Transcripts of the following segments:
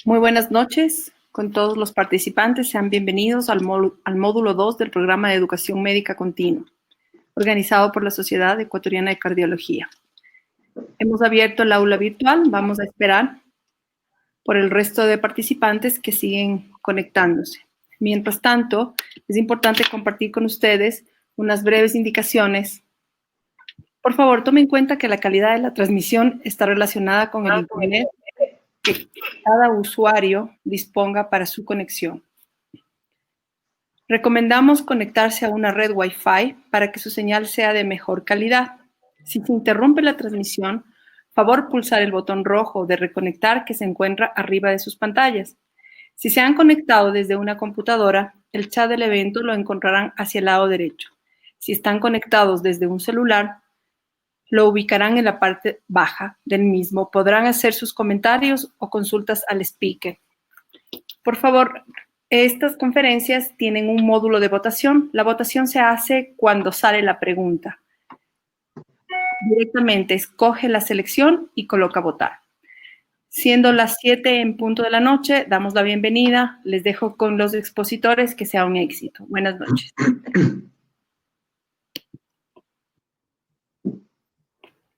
Muy buenas noches con todos los participantes. Sean bienvenidos al módulo 2 del programa de Educación Médica Continua, organizado por la Sociedad Ecuatoriana de Cardiología. Hemos abierto el aula virtual. Vamos a esperar por el resto de participantes que siguen conectándose. Mientras tanto, es importante compartir con ustedes unas breves indicaciones. Por favor, tomen en cuenta que la calidad de la transmisión está relacionada con el internet que cada usuario disponga para su conexión. Recomendamos conectarse a una red Wi-Fi para que su señal sea de mejor calidad. Si se interrumpe la transmisión, favor pulsar el botón rojo de reconectar que se encuentra arriba de sus pantallas. Si se han conectado desde una computadora, el chat del evento lo encontrarán hacia el lado derecho. Si están conectados desde un celular, lo ubicarán en la parte baja del mismo. Podrán hacer sus comentarios o consultas al speaker. Por favor, estas conferencias tienen un módulo de votación. La votación se hace cuando sale la pregunta. Directamente escoge la selección y coloca votar. Siendo las 7 en punto de la noche, damos la bienvenida. Les dejo con los expositores. Que sea un éxito. Buenas noches.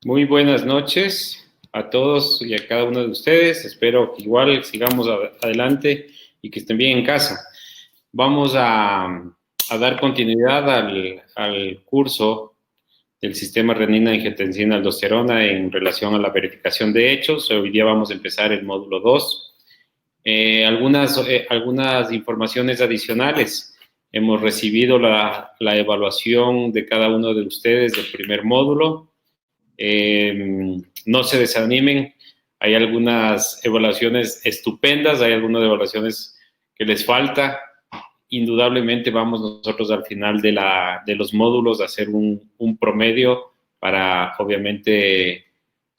Muy buenas noches a todos y a cada uno de ustedes. Espero que igual sigamos adelante y que estén bien en casa. Vamos a dar continuidad al curso del sistema renina-angiotensina-aldosterona en relación a la verificación de hechos. Hoy día vamos a empezar el módulo 2. Algunas informaciones adicionales. Hemos recibido la evaluación de cada uno de ustedes del primer módulo. No se desanimen, hay algunas evaluaciones estupendas, hay algunas evaluaciones que les falta. Indudablemente vamos nosotros al final de los módulos a hacer un promedio para obviamente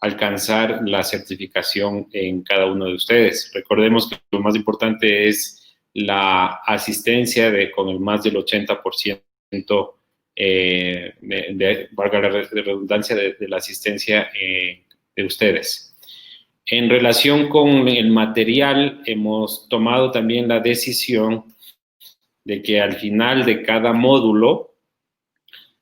alcanzar la certificación en cada uno de ustedes. Recordemos que lo más importante es la asistencia con el más del 80%, valga la redundancia, de la asistencia de ustedes. En relación con el material, hemos tomado también la decisión de que al final de cada módulo,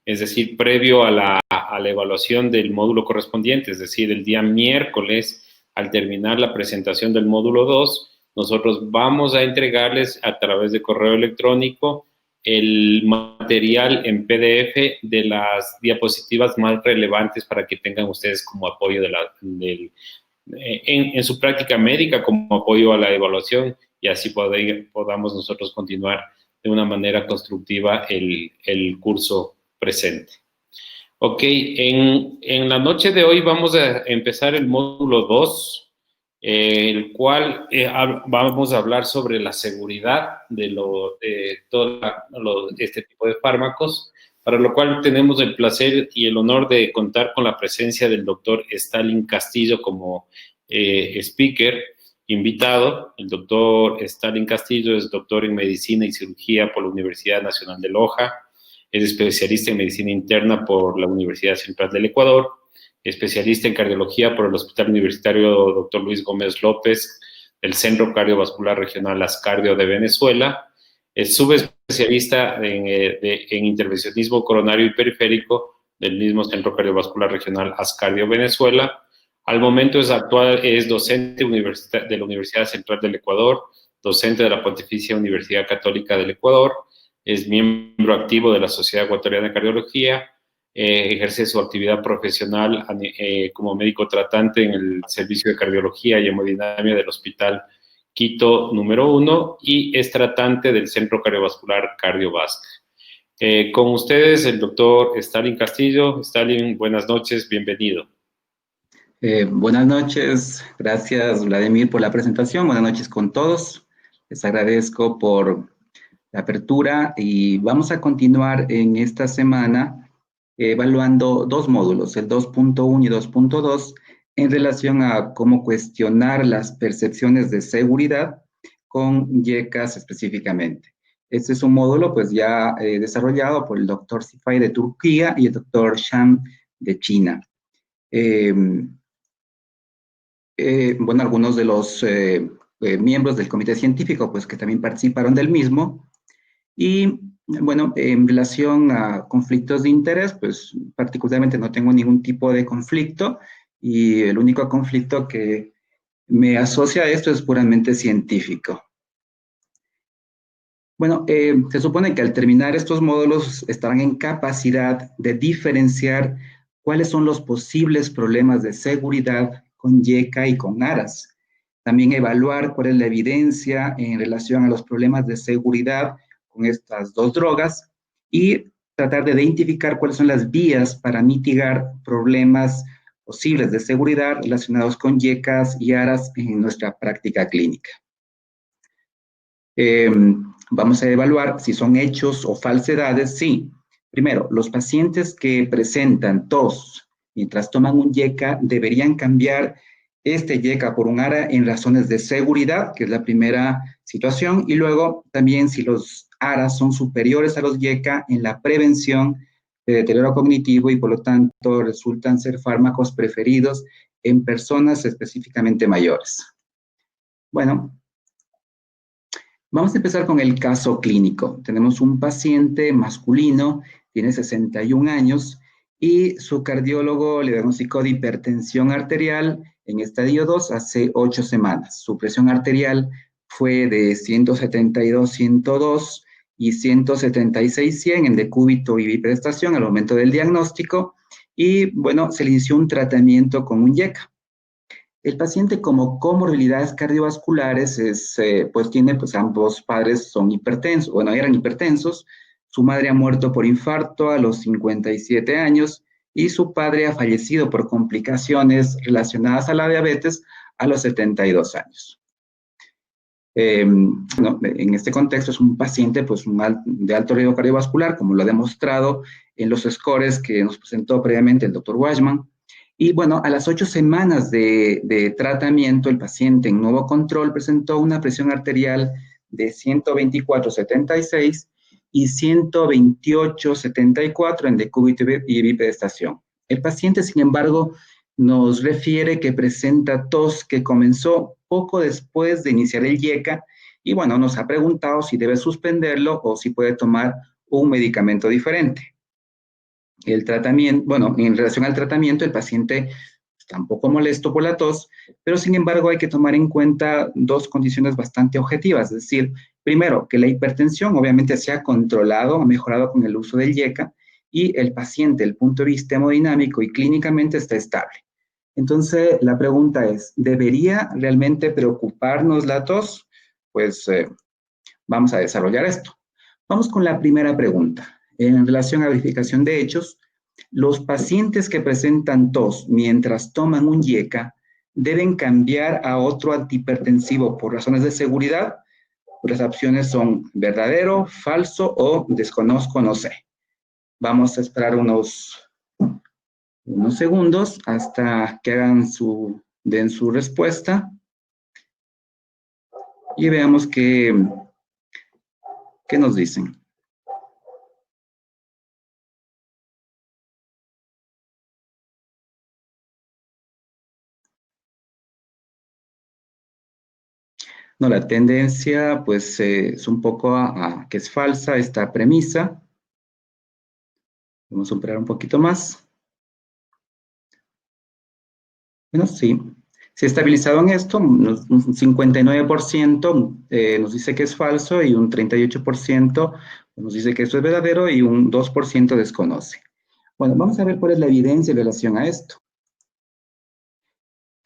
es decir, previo a la evaluación del módulo correspondiente, es decir, el día miércoles, al terminar la presentación del módulo 2, nosotros vamos a entregarles a través de correo electrónico el material en PDF de las diapositivas más relevantes para que tengan ustedes como apoyo en su práctica médica, como apoyo a la evaluación, y así podamos nosotros continuar de una manera constructiva el curso presente. Ok, en la noche de hoy vamos a empezar el módulo 2, el cual vamos a hablar sobre la seguridad de todo este tipo de fármacos, para lo cual tenemos el placer y el honor de contar con la presencia del doctor Stalin Castillo como speaker invitado. El doctor Stalin Castillo es doctor en Medicina y Cirugía por la Universidad Nacional de Loja, es especialista en Medicina Interna por la Universidad Central del Ecuador, especialista en cardiología por el Hospital Universitario Dr. Luis Gómez López del Centro Cardiovascular Regional Ascardio de Venezuela, es subespecialista en intervencionismo coronario y periférico del mismo Centro Cardiovascular Regional Ascardio Venezuela. Al momento es docente de la Universidad Central del Ecuador, docente de la Pontificia Universidad Católica del Ecuador, es miembro activo de la Sociedad Ecuatoriana de Cardiología, ejerce su actividad profesional como médico tratante en el Servicio de Cardiología y Hemodinamia del Hospital Quito número 1 y es tratante del Centro Cardiovascular Cardiovasc. Con ustedes el doctor Stalin Castillo. Stalin, buenas noches, bienvenido. Buenas noches, gracias Vladimir por la presentación, buenas noches con todos, les agradezco por la apertura y vamos a continuar en esta semana evaluando dos módulos, el 2.1 y 2.2, en relación a cómo cuestionar las percepciones de seguridad con YECAS específicamente. Este es un módulo pues ya desarrollado por el doctor Sifai de Turquía y el doctor Sham de China. Bueno, algunos de los miembros del comité científico, pues que también participaron del mismo. Y bueno, en relación a conflictos de interés, pues particularmente no tengo ningún tipo de conflicto y el único conflicto que me asocia a esto es puramente científico. Bueno, se supone que al terminar estos módulos estarán en capacidad de diferenciar cuáles son los posibles problemas de seguridad con YECA y con ARAS. También evaluar cuál es la evidencia en relación a los problemas de seguridad con estas dos drogas y tratar de identificar cuáles son las vías para mitigar problemas posibles de seguridad relacionados con YECAs y ARAS en nuestra práctica clínica. Vamos a evaluar si son hechos o falsedades. Sí. Primero, los pacientes que presentan tos mientras toman un YECA deberían cambiar este YECA por un ARA en razones de seguridad, que es la primera situación, y luego también si los ARAs son superiores a los YECA en la prevención de deterioro cognitivo y por lo tanto resultan ser fármacos preferidos en personas específicamente mayores. Bueno, vamos a empezar con el caso clínico. Tenemos un paciente masculino, tiene 61 años y su cardiólogo le diagnosticó de hipertensión arterial en estadio 2 hace 8 semanas. Su presión arterial fue de 172/102 y 176/100 en decúbito y biprestación al momento del diagnóstico y, bueno, se le inició un tratamiento con un YECA. El paciente como comorbilidades cardiovasculares pues tiene, pues ambos padres son hipertensos, bueno, eran hipertensos, su madre ha muerto por infarto a los 57 años y su padre ha fallecido por complicaciones relacionadas a la diabetes a los 72 años. Bueno, en este contexto es un paciente pues, de alto riesgo cardiovascular, como lo ha demostrado en los scores que nos presentó previamente el doctor Washman. Y bueno, a las 8 semanas de tratamiento, el paciente en nuevo control presentó una presión arterial de 124/76 y 128/74 en decúbito y biprestación. El paciente, sin embargo, nos refiere que presenta tos que comenzó poco después de iniciar el YECA y bueno, nos ha preguntado si debe suspenderlo o si puede tomar un medicamento diferente. El tratamiento, bueno, en relación al tratamiento, el paciente está un poco molesto por la tos, pero sin embargo hay que tomar en cuenta dos condiciones bastante objetivas, es decir, primero, que la hipertensión obviamente se ha controlado o mejorado con el uso del YECA y el paciente, desde el punto de vista hemodinámico y clínicamente está estable. Entonces, la pregunta es, ¿debería realmente preocuparnos la tos? Pues vamos a desarrollar esto. Vamos con la primera pregunta. En relación a verificación de hechos, los pacientes que presentan tos mientras toman un YECA deben cambiar a otro antihipertensivo por razones de seguridad. Las opciones son verdadero, falso o desconozco, no sé. Vamos a esperar unos segundos hasta que den su respuesta y veamos qué nos dicen. No, la tendencia pues es un poco a que es falsa esta premisa. Vamos a esperar un poquito más. Bueno, sí. Se ha estabilizado en esto, un 59% nos dice que es falso y un 38% nos dice que esto es verdadero y un 2% desconoce. Bueno, vamos a ver cuál es la evidencia en relación a esto.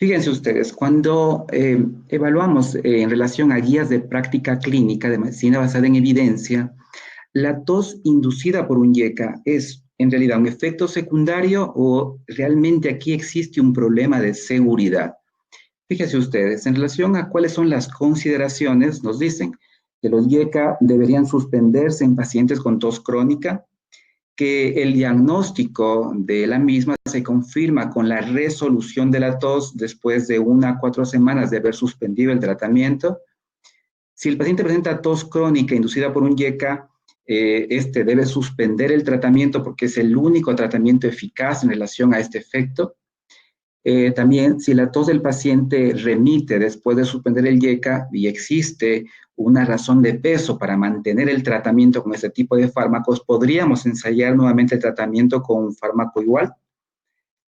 Fíjense ustedes, cuando evaluamos en relación a guías de práctica clínica de medicina basada en evidencia, la tos inducida por un YECA es en realidad un efecto secundario o realmente aquí existe un problema de seguridad. Fíjense ustedes, en relación a cuáles son las consideraciones, nos dicen que los YECA deberían suspenderse en pacientes con tos crónica, que el diagnóstico de la misma se confirma con la resolución de la tos después de 1 a 4 semanas de haber suspendido el tratamiento. Si el paciente presenta tos crónica inducida por un YECA, este debe suspender el tratamiento porque es el único tratamiento eficaz en relación a este efecto. También, si la tos del paciente remite después de suspender el YECA y existe una razón de peso para mantener el tratamiento con este tipo de fármacos, podríamos ensayar nuevamente el tratamiento con un fármaco igual.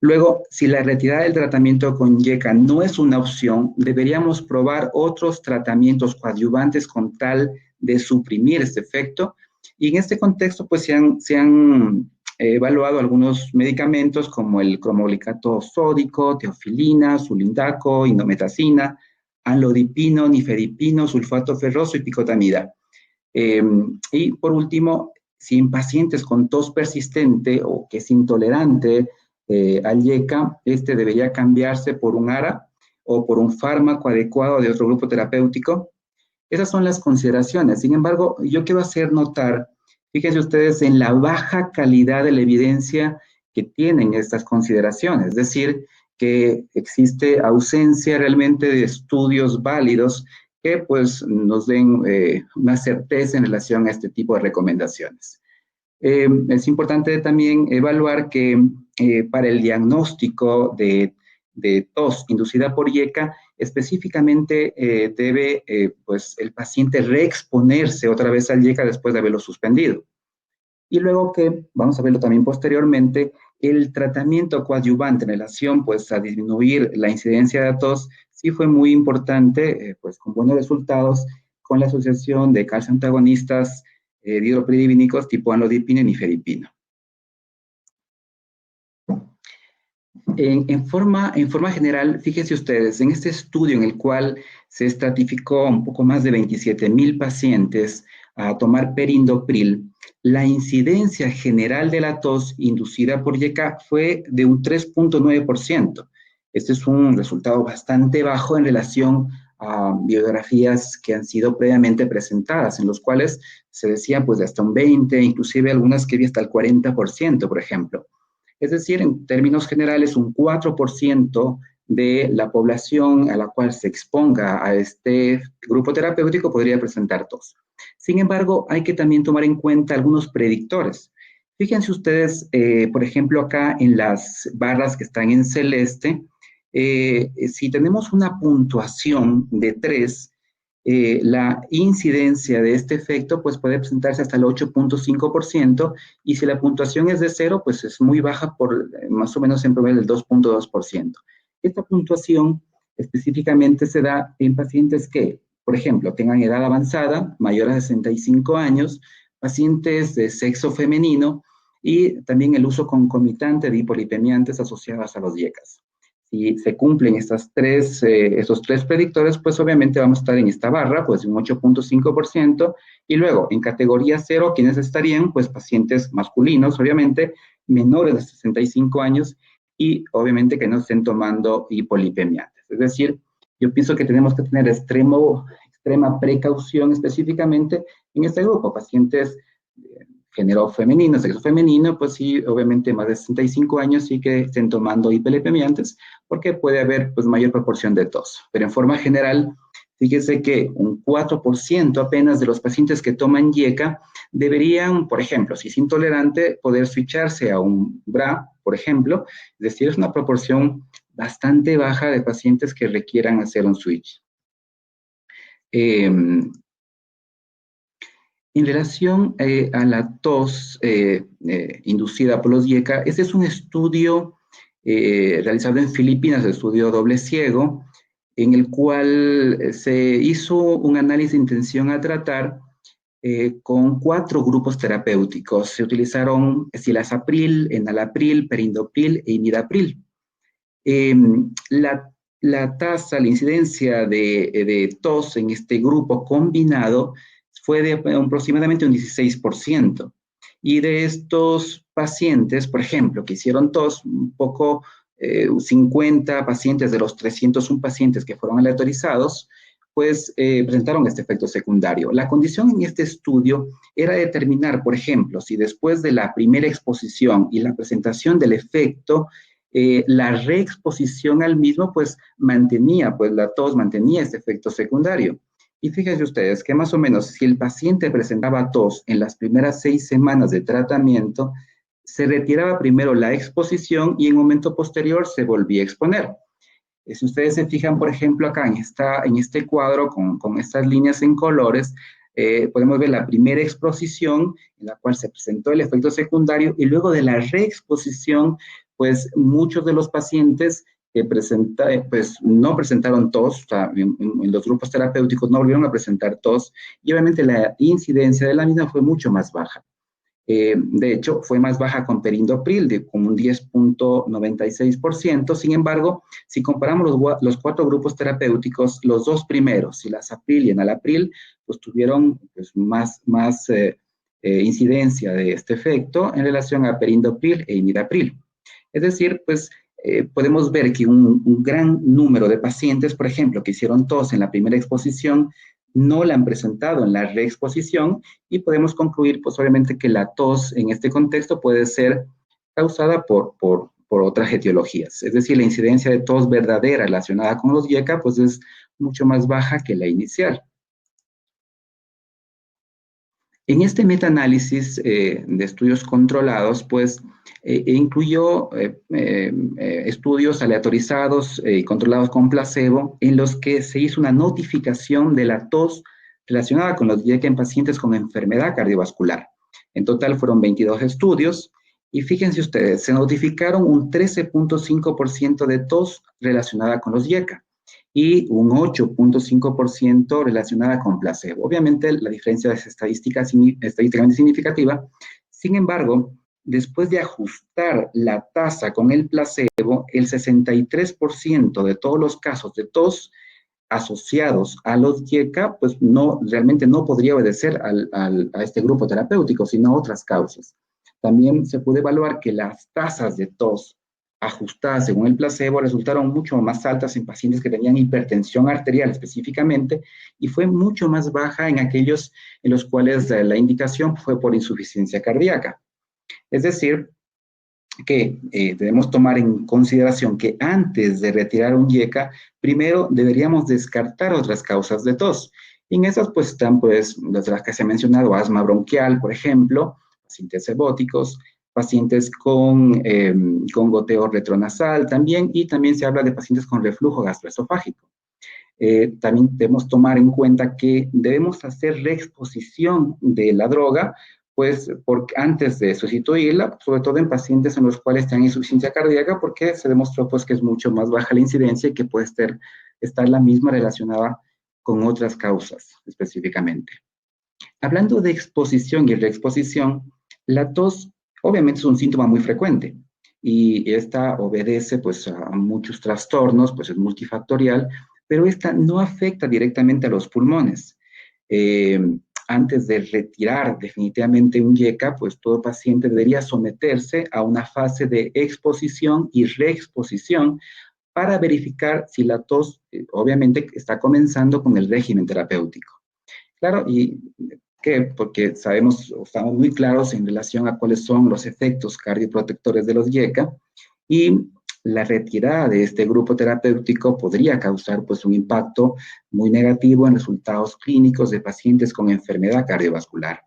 Luego, si la retirada del tratamiento con YECA no es una opción, deberíamos probar otros tratamientos coadyuvantes con tal de suprimir este efecto. Y en este contexto, pues se han evaluado algunos medicamentos como el cromolicato sódico, teofilina, sulindaco, indometacina, amlodipino, nifedipino, sulfato ferroso y picotamida. Y por último, si en pacientes con tos persistente o que es intolerante al YECA, este debería cambiarse por un ARA o por un fármaco adecuado de otro grupo terapéutico. Esas son las consideraciones. Sin embargo, yo quiero hacer notar, fíjense ustedes en la baja calidad de la evidencia que tienen estas consideraciones, es decir, que existe ausencia realmente de estudios válidos que pues nos den una certeza en relación a este tipo de recomendaciones. Es importante también evaluar que para el diagnóstico de tos inducida por YECA, específicamente debe pues el paciente reexponerse otra vez al YECA después de haberlo suspendido. Y luego que, vamos a verlo también posteriormente, el tratamiento coadyuvante en relación pues a disminuir la incidencia de tos sí fue muy importante, pues con buenos resultados con la asociación de calcio antagonistas dihidropyridínicos tipo amlodipino y nifedipino. En forma general, fíjense ustedes, en este estudio en el cual se estratificó un poco más de 27,000 pacientes a tomar perindopril, la incidencia general de la tos inducida por YECA fue de un 3.9%. Este es un resultado bastante bajo en relación a biografías que han sido previamente presentadas, en los cuales se decía pues de hasta un 20%, inclusive algunas que vi hasta el 40%, por ejemplo. Es decir, en términos generales, un 4% de la población a la cual se exponga a este grupo terapéutico podría presentar tos. Sin embargo, hay que también tomar en cuenta algunos predictores. Fíjense ustedes, por ejemplo, acá en las barras que están en celeste, si tenemos una puntuación de 3, la incidencia de este efecto pues puede presentarse hasta el 8.5%, y si la puntuación es de 0, pues es muy baja, por más o menos en promedio del 2.2%. Esta puntuación específicamente se da en pacientes que, por ejemplo, tengan edad avanzada, mayor a 65 años, pacientes de sexo femenino y también el uso concomitante de hipolipemiantes asociadas a los YECAs. Si se cumplen esos tres predictores, pues obviamente vamos a estar en esta barra, pues un 8.5%, y luego en categoría 0, ¿quiénes estarían? Pues pacientes masculinos, obviamente, menores de 65 años, y obviamente que no estén tomando hipolipemiantes. Es decir, yo pienso que tenemos que tener extrema precaución específicamente en este grupo, pacientes género femenino, sexo femenino, pues sí, obviamente más de 65 años sí que estén tomando hipolipemiantes, porque puede haber pues mayor proporción de tos. Pero en forma general, fíjese que un 4% apenas de los pacientes que toman YECA deberían, por ejemplo, si es intolerante, poder switcharse a un BRA, por ejemplo. Es decir, es una proporción bastante baja de pacientes que requieran hacer un switch. En relación a la tos inducida por los YECA, este es un estudio realizado en Filipinas, estudio doble ciego, en el cual se hizo un análisis de intención a tratar con 4 grupos terapéuticos. Se utilizaron cilazapril, enalapril, perindopril e imidapril. La tasa, la incidencia de tos en este grupo combinado fue de aproximadamente un 16%. Y de estos pacientes, por ejemplo, que hicieron tos, un poco 50 pacientes de los 301 pacientes que fueron aleatorizados, pues presentaron este efecto secundario. La condición en este estudio era determinar, por ejemplo, si después de la primera exposición y la presentación del efecto, la reexposición al mismo, pues la tos mantenía este efecto secundario. Y fíjense ustedes que más o menos si el paciente presentaba tos en las primeras 6 semanas de tratamiento, se retiraba primero la exposición y en un momento posterior se volvía a exponer. Si ustedes se fijan, por ejemplo, acá en este cuadro con estas líneas en colores, podemos ver la primera exposición en la cual se presentó el efecto secundario y luego de la reexposición, pues muchos de los pacientes que pues no presentaron tos, o sea, en los grupos terapéuticos no volvieron a presentar tos y obviamente la incidencia de la misma fue mucho más baja. De hecho, fue más baja con perindopril, de como un 10.96%. Sin embargo, si comparamos los 4 grupos terapéuticos, los 2 primeros, silazapil y enalapril, pues tuvieron pues, más incidencia de este efecto en relación a perindopril e imidapril. Es decir, pues podemos ver que un gran número de pacientes, por ejemplo, que hicieron tos en la primera exposición, no la han presentado en la reexposición y podemos concluir, pues obviamente, que la tos en este contexto puede ser causada por otras etiologías. Es decir, la incidencia de tos verdadera relacionada con los IECA, pues es mucho más baja que la inicial. En este metaanálisis de estudios controlados, pues incluyó estudios aleatorizados y controlados con placebo en los que se hizo una notificación de la tos relacionada con los IECA en pacientes con enfermedad cardiovascular. En total fueron 22 estudios y fíjense ustedes, se notificaron un 13.5% de tos relacionada con los IECA y un 8.5% relacionada con placebo. Obviamente la diferencia es estadísticamente significativa. Sin embargo, después de ajustar la tasa con el placebo, el 63% de todos los casos de tos asociados a los IECA, pues realmente no podría obedecer a este grupo terapéutico, sino a otras causas. También se puede evaluar que las tasas de tos ajustadas según el placebo resultaron mucho más altas en pacientes que tenían hipertensión arterial específicamente y fue mucho más baja en aquellos en los cuales la indicación fue por insuficiencia cardíaca. Es decir, que debemos tomar en consideración que antes de retirar un IECA, primero deberíamos descartar otras causas de tos. Y en esas pues están pues las que se ha mencionado, asma bronquial, por ejemplo, pacientes sebóticos, pacientes con goteo retronasal también, y también se habla de pacientes con reflujo gastroesofágico. También debemos tomar en cuenta que debemos hacer reexposición de la droga, pues antes de sustituirla, sobre todo en pacientes en los cuales tienen insuficiencia cardíaca, porque se demostró pues que es mucho más baja la incidencia y que puede estar la misma relacionada con otras causas específicamente. Hablando de exposición y reexposición, la tos obviamente es un síntoma muy frecuente y esta obedece pues a muchos trastornos, pues es multifactorial, pero esta no afecta directamente a los pulmones. Antes de retirar definitivamente un IECA, pues todo paciente debería someterse a una fase de exposición y reexposición para verificar si la tos obviamente está comenzando con el régimen terapéutico. Claro, y porque sabemos, estamos muy claros en relación a cuáles son los efectos cardioprotectores de los IECA y la retirada de este grupo terapéutico podría causar pues un impacto muy negativo en resultados clínicos de pacientes con enfermedad cardiovascular.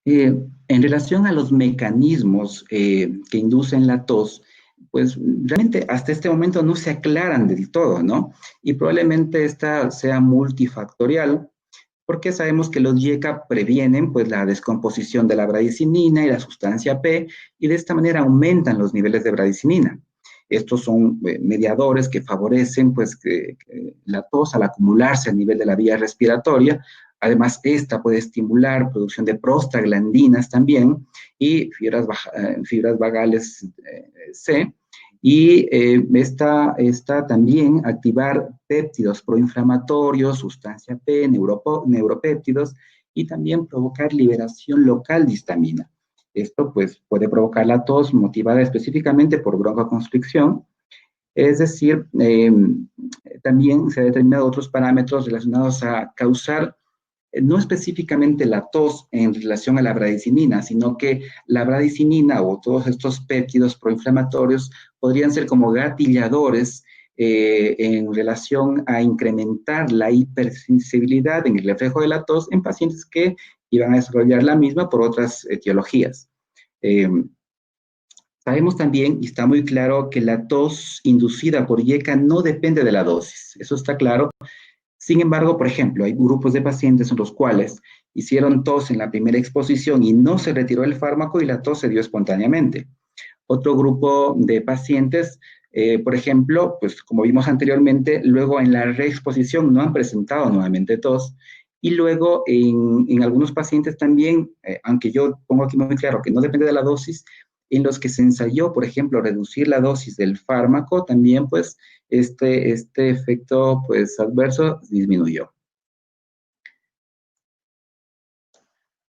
En relación a los mecanismos que inducen la tos, pues realmente hasta este momento no se aclaran del todo, ¿no? Y probablemente esta sea multifactorial, porque sabemos que los IECA previenen pues la descomposición de la bradicinina y la sustancia P, y de esta manera aumentan los niveles de bradicinina. Estos son mediadores que favorecen pues la tos al acumularse a nivel de la vía respiratoria. Además, esta puede estimular producción de prostaglandinas también y fibras vagales C. Y esta también activar péptidos proinflamatorios, sustancia P, neuropéptidos, y también provocar liberación local de histamina. Esto pues puede provocar la tos motivada específicamente por broncoconstricción. Es decir, también se han determinado otros parámetros relacionados a causar no específicamente la tos en relación a la bradicinina, sino que la bradicinina o todos estos péptidos proinflamatorios podrían ser como gatilladores en relación a incrementar la hipersensibilidad en el reflejo de la tos en pacientes que iban a desarrollar la misma por otras etiologías. Sabemos también, y está muy claro, que la tos inducida por IECA no depende de la dosis. Eso está claro. Sin embargo, por ejemplo, hay grupos de pacientes en los cuales hicieron tos en la primera exposición y no se retiró el fármaco y la tos se dio espontáneamente. Otro grupo de pacientes, por ejemplo, pues como vimos anteriormente, luego en la reexposición no han presentado nuevamente tos. Y luego en algunos pacientes también, aunque yo pongo aquí muy claro que no depende de la dosis, en los que se ensayó, por ejemplo, reducir la dosis del fármaco, también pues este efecto pues adverso disminuyó.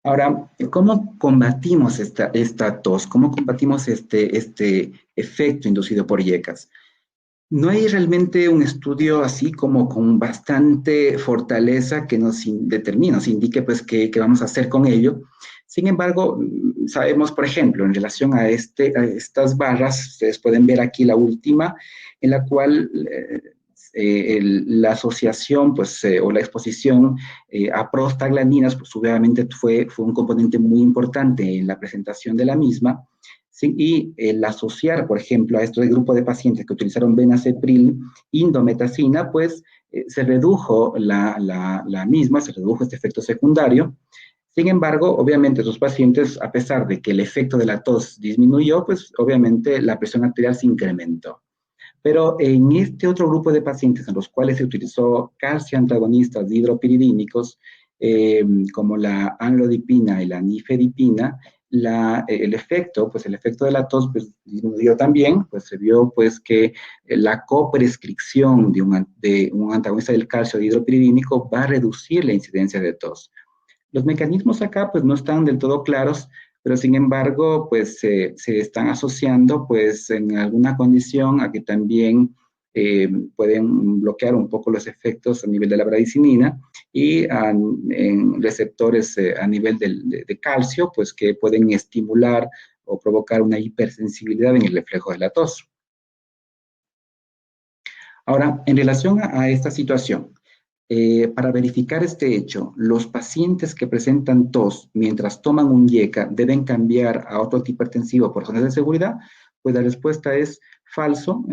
Ahora, ¿cómo combatimos esta tos? ¿Cómo combatimos este efecto inducido por IECAS? No hay realmente un estudio así como con bastante fortaleza que nos determine, nos indique pues qué vamos a hacer con ello. Sin embargo, sabemos, por ejemplo, en relación a estas barras, ustedes pueden ver aquí la última, en la cual la asociación pues, o la exposición a prostaglandinas, pues obviamente fue un componente muy importante en la presentación de la misma. Sí, y el asociar, por ejemplo, a este grupo de pacientes que utilizaron benacepril, indometacina, pues se redujo la misma, se redujo este efecto secundario. Sin embargo, obviamente, esos pacientes, a pesar de que el efecto de la tos disminuyó, pues obviamente la presión arterial se incrementó. Pero en este otro grupo de pacientes en los cuales se utilizó calcio antagonistas hidropiridínicos, como la amlodipina y la nifedipina, el efecto de la tos pues, disminuyó también, pues se vio pues que la coprescripción de un antagonista del calcio hidropiridínico va a reducir la incidencia de tos. Los mecanismos acá pues no están del todo claros, pero sin embargo pues se están asociando pues en alguna condición a que también pueden bloquear un poco los efectos a nivel de la bradicinina y en receptores a nivel de calcio pues que pueden estimular o provocar una hipersensibilidad en el reflejo de la tos. Ahora, en relación a esta situación, para verificar este hecho, los pacientes que presentan tos mientras toman un IECA deben cambiar a otro antihipertensivo por razones de seguridad, pues la respuesta es falso,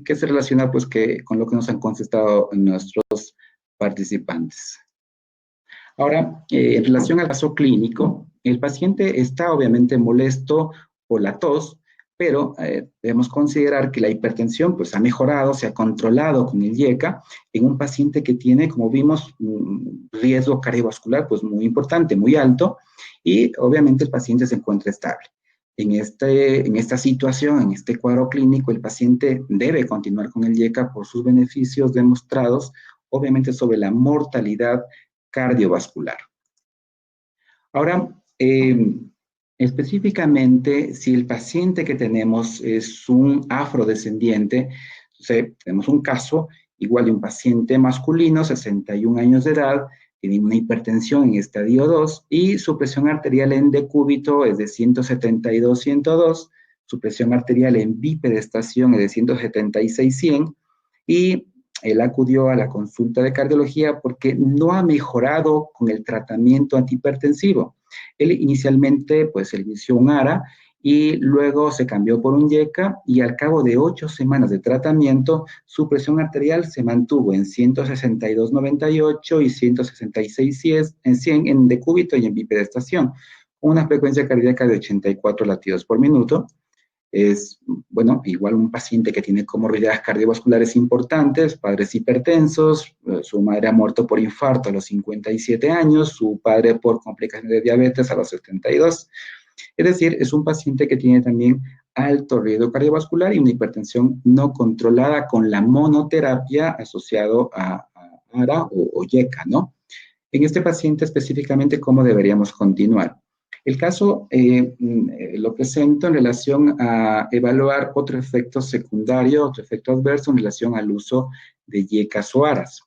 que se relaciona pues con lo que nos han contestado nuestros participantes. Ahora, en relación al caso clínico, el paciente está obviamente molesto por la tos, pero debemos considerar que la hipertensión pues, ha mejorado, se ha controlado con el IECA en un paciente que tiene, como vimos, un riesgo cardiovascular pues, muy importante, muy alto, y obviamente el paciente se encuentra estable. En esta situación, en este cuadro clínico, el paciente debe continuar con el IECA por sus beneficios demostrados, obviamente sobre la mortalidad cardiovascular. Ahora, específicamente, si el paciente que tenemos es un afrodescendiente, tenemos un caso igual de un paciente masculino, 61 años de edad, tiene una hipertensión en estadio 2 y su presión arterial en decúbito es de 172/102, su presión arterial en bipedestación es de 176/100 y él acudió a la consulta de cardiología porque no ha mejorado con el tratamiento antihipertensivo. Él inicialmente, pues, él inició un ARA y luego se cambió por un IECA y al cabo de 8 semanas de tratamiento, su presión arterial se mantuvo en 162/98 y 166/100 en decúbito y en bipedestación, con una frecuencia cardíaca de 84 latidos por minuto. Es, bueno, igual un paciente que tiene comorbilidades cardiovasculares importantes, padres hipertensos, su madre ha muerto por infarto a los 57 años, su padre por complicaciones de diabetes a los 72. Es decir, es un paciente que tiene también alto riesgo cardiovascular y una hipertensión no controlada con la monoterapia asociado a ARA o IECA, ¿no? En este paciente específicamente, ¿cómo deberíamos continuar? El caso lo presento en relación a evaluar otro efecto secundario, otro efecto adverso en relación al uso de IECAS o ARAS.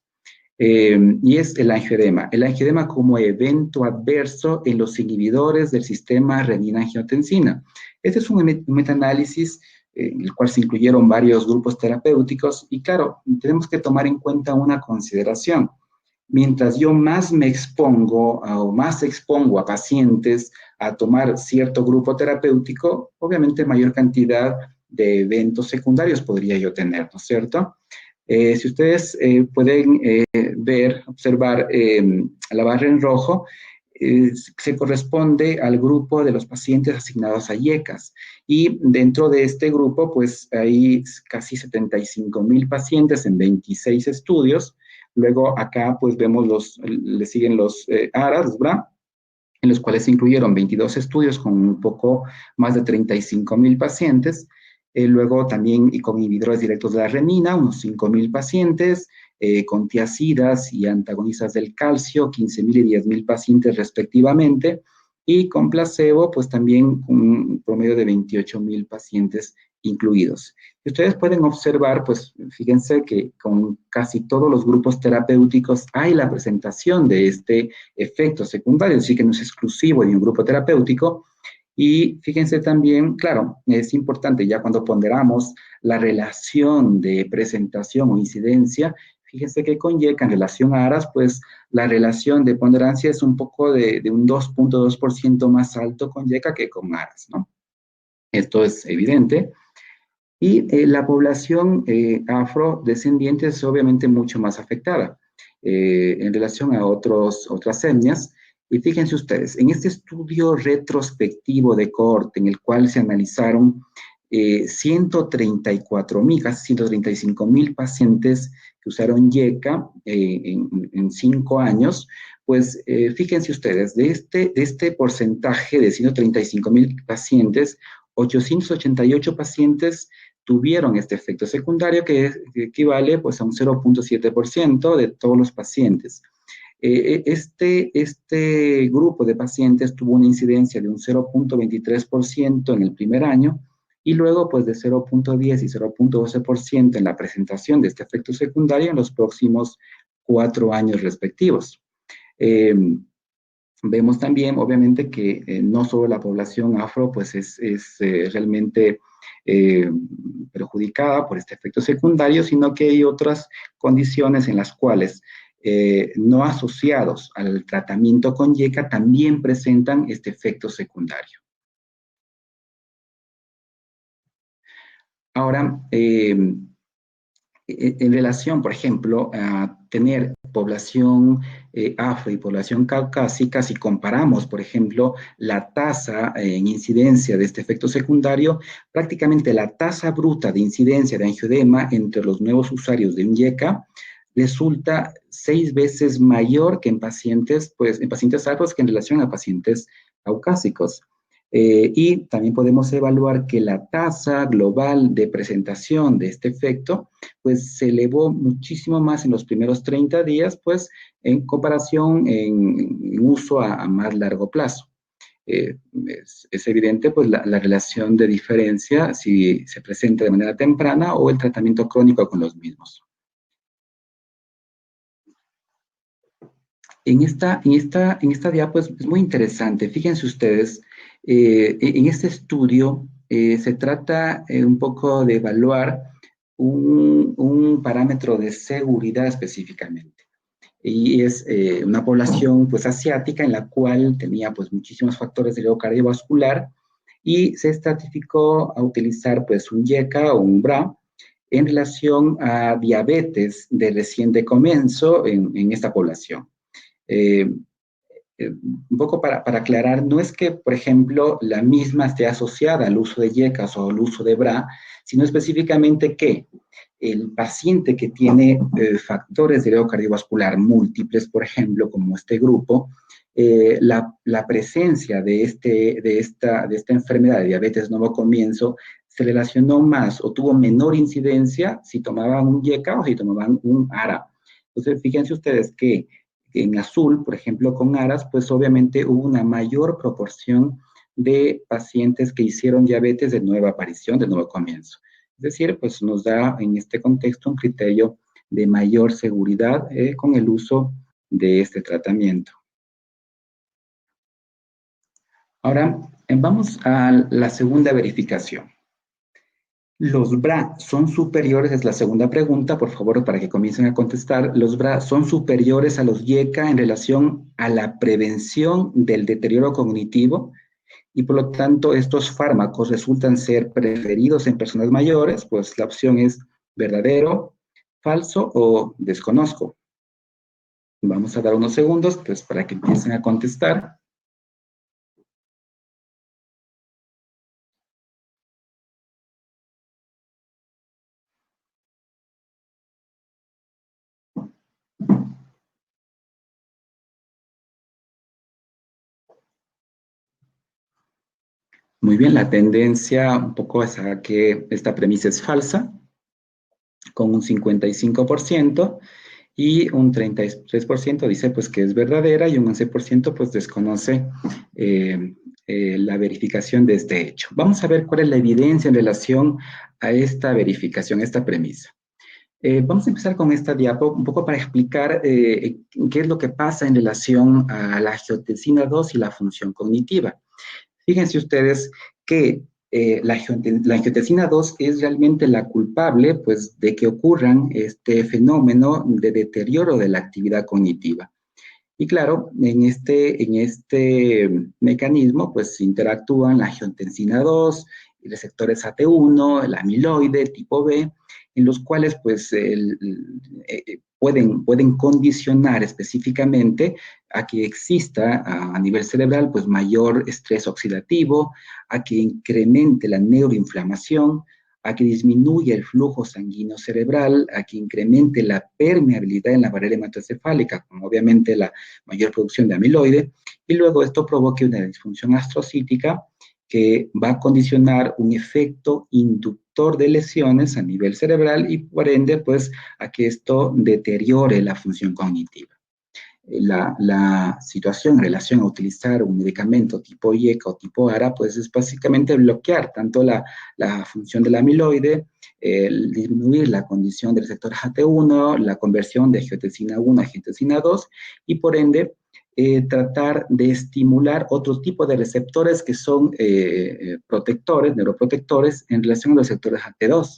Y es el angioedema. El angioedema como evento adverso en los inhibidores del sistema renina-angiotensina. Este es un metaanálisis en el cual se incluyeron varios grupos terapéuticos y claro, tenemos que tomar en cuenta una consideración. mientras yo más me expongo o más expongo a pacientes a tomar cierto grupo terapéutico, obviamente mayor cantidad de eventos secundarios podría yo tener, ¿no es cierto? Si ustedes pueden observar la barra en rojo, se corresponde al grupo de los pacientes asignados a IECAS. Y dentro de este grupo, pues hay casi 75,000 pacientes en 26 estudios. Luego acá, pues vemos le siguen los ARAS, los BRA, en los cuales se incluyeron 22 estudios con un poco más de 35,000 pacientes. Luego también y con inhibidores directos de la renina, unos 5,000 pacientes, con tiazidas y antagonistas del calcio, 15,000 y 10,000 pacientes respectivamente, y con placebo, pues también un promedio de 28,000 pacientes incluidos. Y ustedes pueden observar, pues fíjense que con casi todos los grupos terapéuticos hay la presentación de este efecto secundario, es decir, que no es exclusivo de un grupo terapéutico. Y fíjense también, claro, es importante ya cuando ponderamos la relación de presentación o incidencia, fíjense que con YECA en relación a ARAS, pues la relación de ponderancia es un poco de un 2,2% más alto con YECA que con ARAS, ¿no? Esto es evidente. Y la población afrodescendiente es obviamente mucho más afectada en relación a otras etnias. Y fíjense ustedes, en este estudio retrospectivo de cohorte en el cual se analizaron 134,000, casi 135,000 pacientes que usaron YECA en 5 años, pues fíjense ustedes, de este porcentaje de 135,000 pacientes, 888 pacientes tuvieron este efecto secundario que equivale pues, a un 0,7% de todos los pacientes. Este grupo de pacientes tuvo una incidencia de un 0,23% en el primer año y luego pues de 0,10 y 0,12% en la presentación de este efecto secundario en los próximos 4 años respectivos. Vemos también, obviamente, que no solo la población afro pues es realmente perjudicada por este efecto secundario, sino que hay otras condiciones en las cuales no asociados al tratamiento con YECA también presentan este efecto secundario. Ahora, en relación, por ejemplo, a tener población afro y población caucásica, si comparamos, por ejemplo, la tasa en incidencia de este efecto secundario, prácticamente la tasa bruta de incidencia de angioedema entre los nuevos usuarios de un YECA resulta 6 veces mayor que en pacientes afros que en relación a pacientes caucásicos. Y también podemos evaluar que la tasa global de presentación de este efecto, pues se elevó muchísimo más en los primeros 30 días, pues en comparación en uso a más largo plazo. Es evidente pues la relación de diferencia si se presenta de manera temprana o el tratamiento crónico con los mismos. En esta diapositiva pues, es muy interesante. Fíjense ustedes, en este estudio se trata un poco de evaluar un parámetro de seguridad específicamente. Y es una población pues, asiática en la cual tenía pues, muchísimos factores de riesgo cardiovascular y se estratificó a utilizar pues, un YECA o un BRA en relación a diabetes de reciente comienzo en esta población. Un poco para aclarar, no es que, por ejemplo, la misma esté asociada al uso de YECAS o al uso de BRA, sino específicamente que el paciente que tiene factores de riesgo cardiovascular múltiples, por ejemplo, como este grupo, la presencia de esta enfermedad de diabetes nuevo comienzo se relacionó más o tuvo menor incidencia si tomaban un YECA o si tomaban un ARA. Entonces, fíjense ustedes que en azul, por ejemplo, con ARAS, pues obviamente hubo una mayor proporción de pacientes que hicieron diabetes de nueva aparición, de nuevo comienzo. Es decir, pues nos da en este contexto un criterio de mayor seguridad con el uso de este tratamiento. Ahora, vamos a la segunda verificación. ¿Los BRA son superiores? Es la segunda pregunta, por favor, para que comiencen a contestar. ¿Los BRA son superiores a los YECA en relación a la prevención del deterioro cognitivo? Y por lo tanto, estos fármacos resultan ser preferidos en personas mayores. Pues la opción es verdadero, falso o desconozco. Vamos a dar unos segundos, pues, para que empiecen a contestar. Muy bien, la tendencia un poco es a que esta premisa es falsa, con un 55%, y un 33% dice pues que es verdadera, y un 11% pues desconoce la verificación de este hecho. Vamos a ver cuál es la evidencia en relación a esta verificación, esta premisa. Vamos a empezar con esta diapo un poco para explicar qué es lo que pasa en relación a la angiotensina 2 y la función cognitiva. Fíjense ustedes que la angiotensina 2 es realmente la culpable, pues, de que ocurran este fenómeno de deterioro de la actividad cognitiva. Y claro, en este mecanismo, pues, interactúan la angiotensina 2, receptores AT1, el amiloide tipo B, en los cuales, pues, pueden condicionar específicamente a que exista a nivel cerebral, pues, mayor estrés oxidativo, a que incremente la neuroinflamación, a que disminuya el flujo sanguíneo cerebral, a que incremente la permeabilidad en la barrera hematoencefálica, como obviamente la mayor producción de amiloide, y luego esto provoque una disfunción astrocítica que va a condicionar un efecto inductor de lesiones a nivel cerebral y por ende, pues, a que esto deteriore la función cognitiva. La situación en relación a utilizar un medicamento tipo IECA o tipo ARA, pues es básicamente bloquear tanto la función del amiloide, disminuir la condición del receptor AT1, la conversión de angiotensina 1 a angiotensina 2 y por ende tratar de estimular otro tipo de receptores que son protectores, neuroprotectores en relación a los receptores AT2.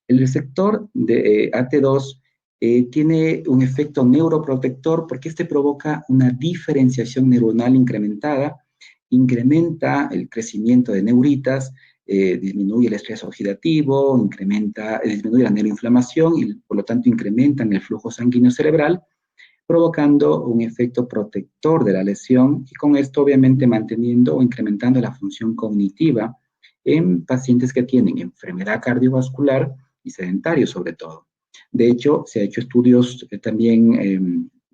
El receptor de AT2 tiene un efecto neuroprotector porque este provoca una diferenciación neuronal incrementada, incrementa el crecimiento de neuritas, disminuye el estrés oxidativo, disminuye la neuroinflamación y por lo tanto incrementan el flujo sanguíneo cerebral, provocando un efecto protector de la lesión y con esto obviamente manteniendo o incrementando la función cognitiva en pacientes que tienen enfermedad cardiovascular y sedentarios sobre todo. De hecho, se ha hecho estudios también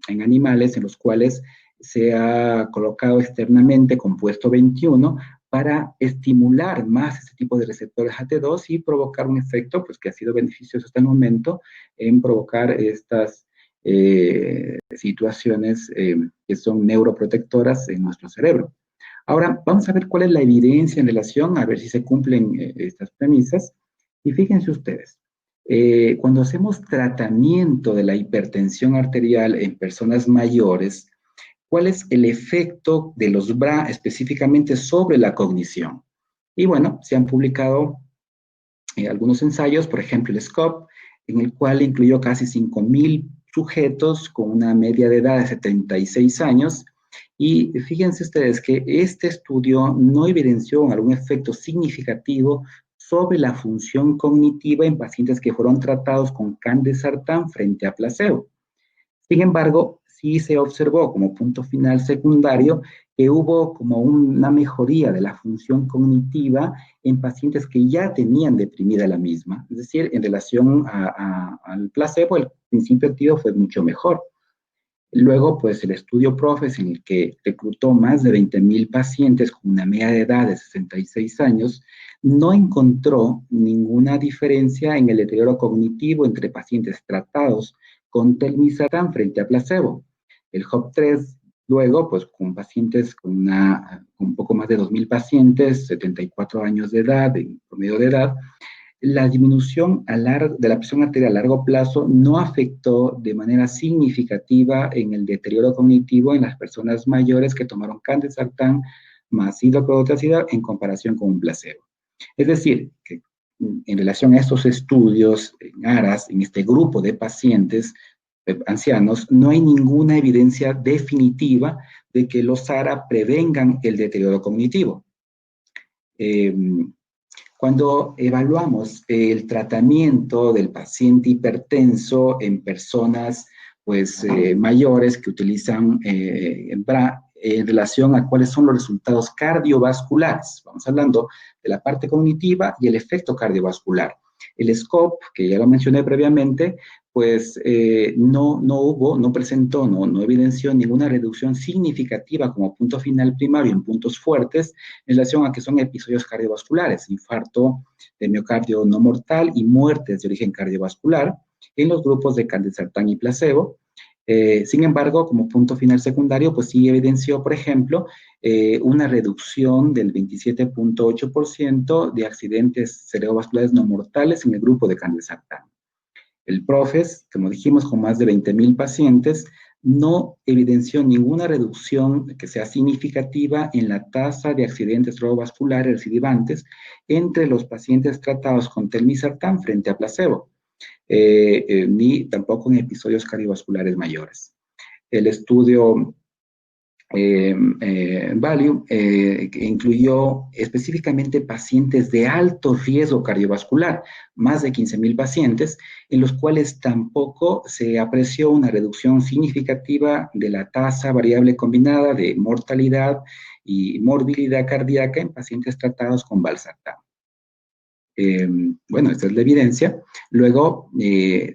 en animales en los cuales se ha colocado externamente compuesto 21 para estimular más este tipo de receptores AT2 y provocar un efecto pues, que ha sido beneficioso hasta el momento en provocar estas situaciones que son neuroprotectoras en nuestro cerebro. Ahora, vamos a ver cuál es la evidencia en relación, a ver si se cumplen estas premisas. Y fíjense ustedes, cuando hacemos tratamiento de la hipertensión arterial en personas mayores, ¿cuál es el efecto de los BRA específicamente sobre la cognición? Y bueno, se han publicado algunos ensayos, por ejemplo el SCOPE, en el cual incluyó casi 5,000 sujetos con una media de edad de 76 años. Y fíjense ustedes que este estudio no evidenció algún efecto significativo sobre la función cognitiva en pacientes que fueron tratados con candesartán frente a placebo. Sin embargo, sí se observó como punto final secundario que hubo como una mejoría de la función cognitiva en pacientes que ya tenían deprimida la misma. Es decir, en relación al placebo, el principio activo fue mucho mejor. Luego, pues el estudio PROGRESS, en el que reclutó más de 20,000 pacientes con una media de edad de 66 años, no encontró ninguna diferencia en el deterioro cognitivo entre pacientes tratados con telmisartán frente a placebo. El HOP3, luego, pues con pacientes con un poco más de 2,000 pacientes, 74 años de edad, en promedio de edad, la disminución de la presión arterial a largo plazo no afectó de manera significativa en el deterioro cognitivo en las personas mayores que tomaron candesartán más hidroclorothiazida en comparación con un placebo. Es decir, que en relación a estos estudios en ARAS, en este grupo de pacientes ancianos, no hay ninguna evidencia definitiva de que los ARA prevengan el deterioro cognitivo. Cuando evaluamos el tratamiento del paciente hipertenso en personas pues, mayores que utilizan BRA en relación a cuáles son los resultados cardiovasculares, vamos hablando de la parte cognitiva y el efecto cardiovascular. El SCOPE, que ya lo mencioné previamente, pues no presentó, no evidenció ninguna reducción significativa como punto final primario en puntos fuertes en relación a que son episodios cardiovasculares, infarto de miocardio no mortal y muertes de origen cardiovascular en los grupos de candesartán y placebo. Sin embargo, como punto final secundario, pues sí evidenció, por ejemplo, una reducción del 27.8% de accidentes cerebrovasculares no mortales en el grupo de candesartán. El PROFES, como dijimos, con más de 20.000 pacientes, no evidenció ninguna reducción que sea significativa en la tasa de accidentes cerebrovasculares recidivantes entre los pacientes tratados con telmisartán frente a placebo. Ni tampoco en episodios cardiovasculares mayores. El estudio Value incluyó específicamente pacientes de alto riesgo cardiovascular, más de 15.000 pacientes, en los cuales tampoco se apreció una reducción significativa de la tasa variable combinada de mortalidad y morbilidad cardíaca en pacientes tratados con valsartán. Bueno, esta es la evidencia. Luego,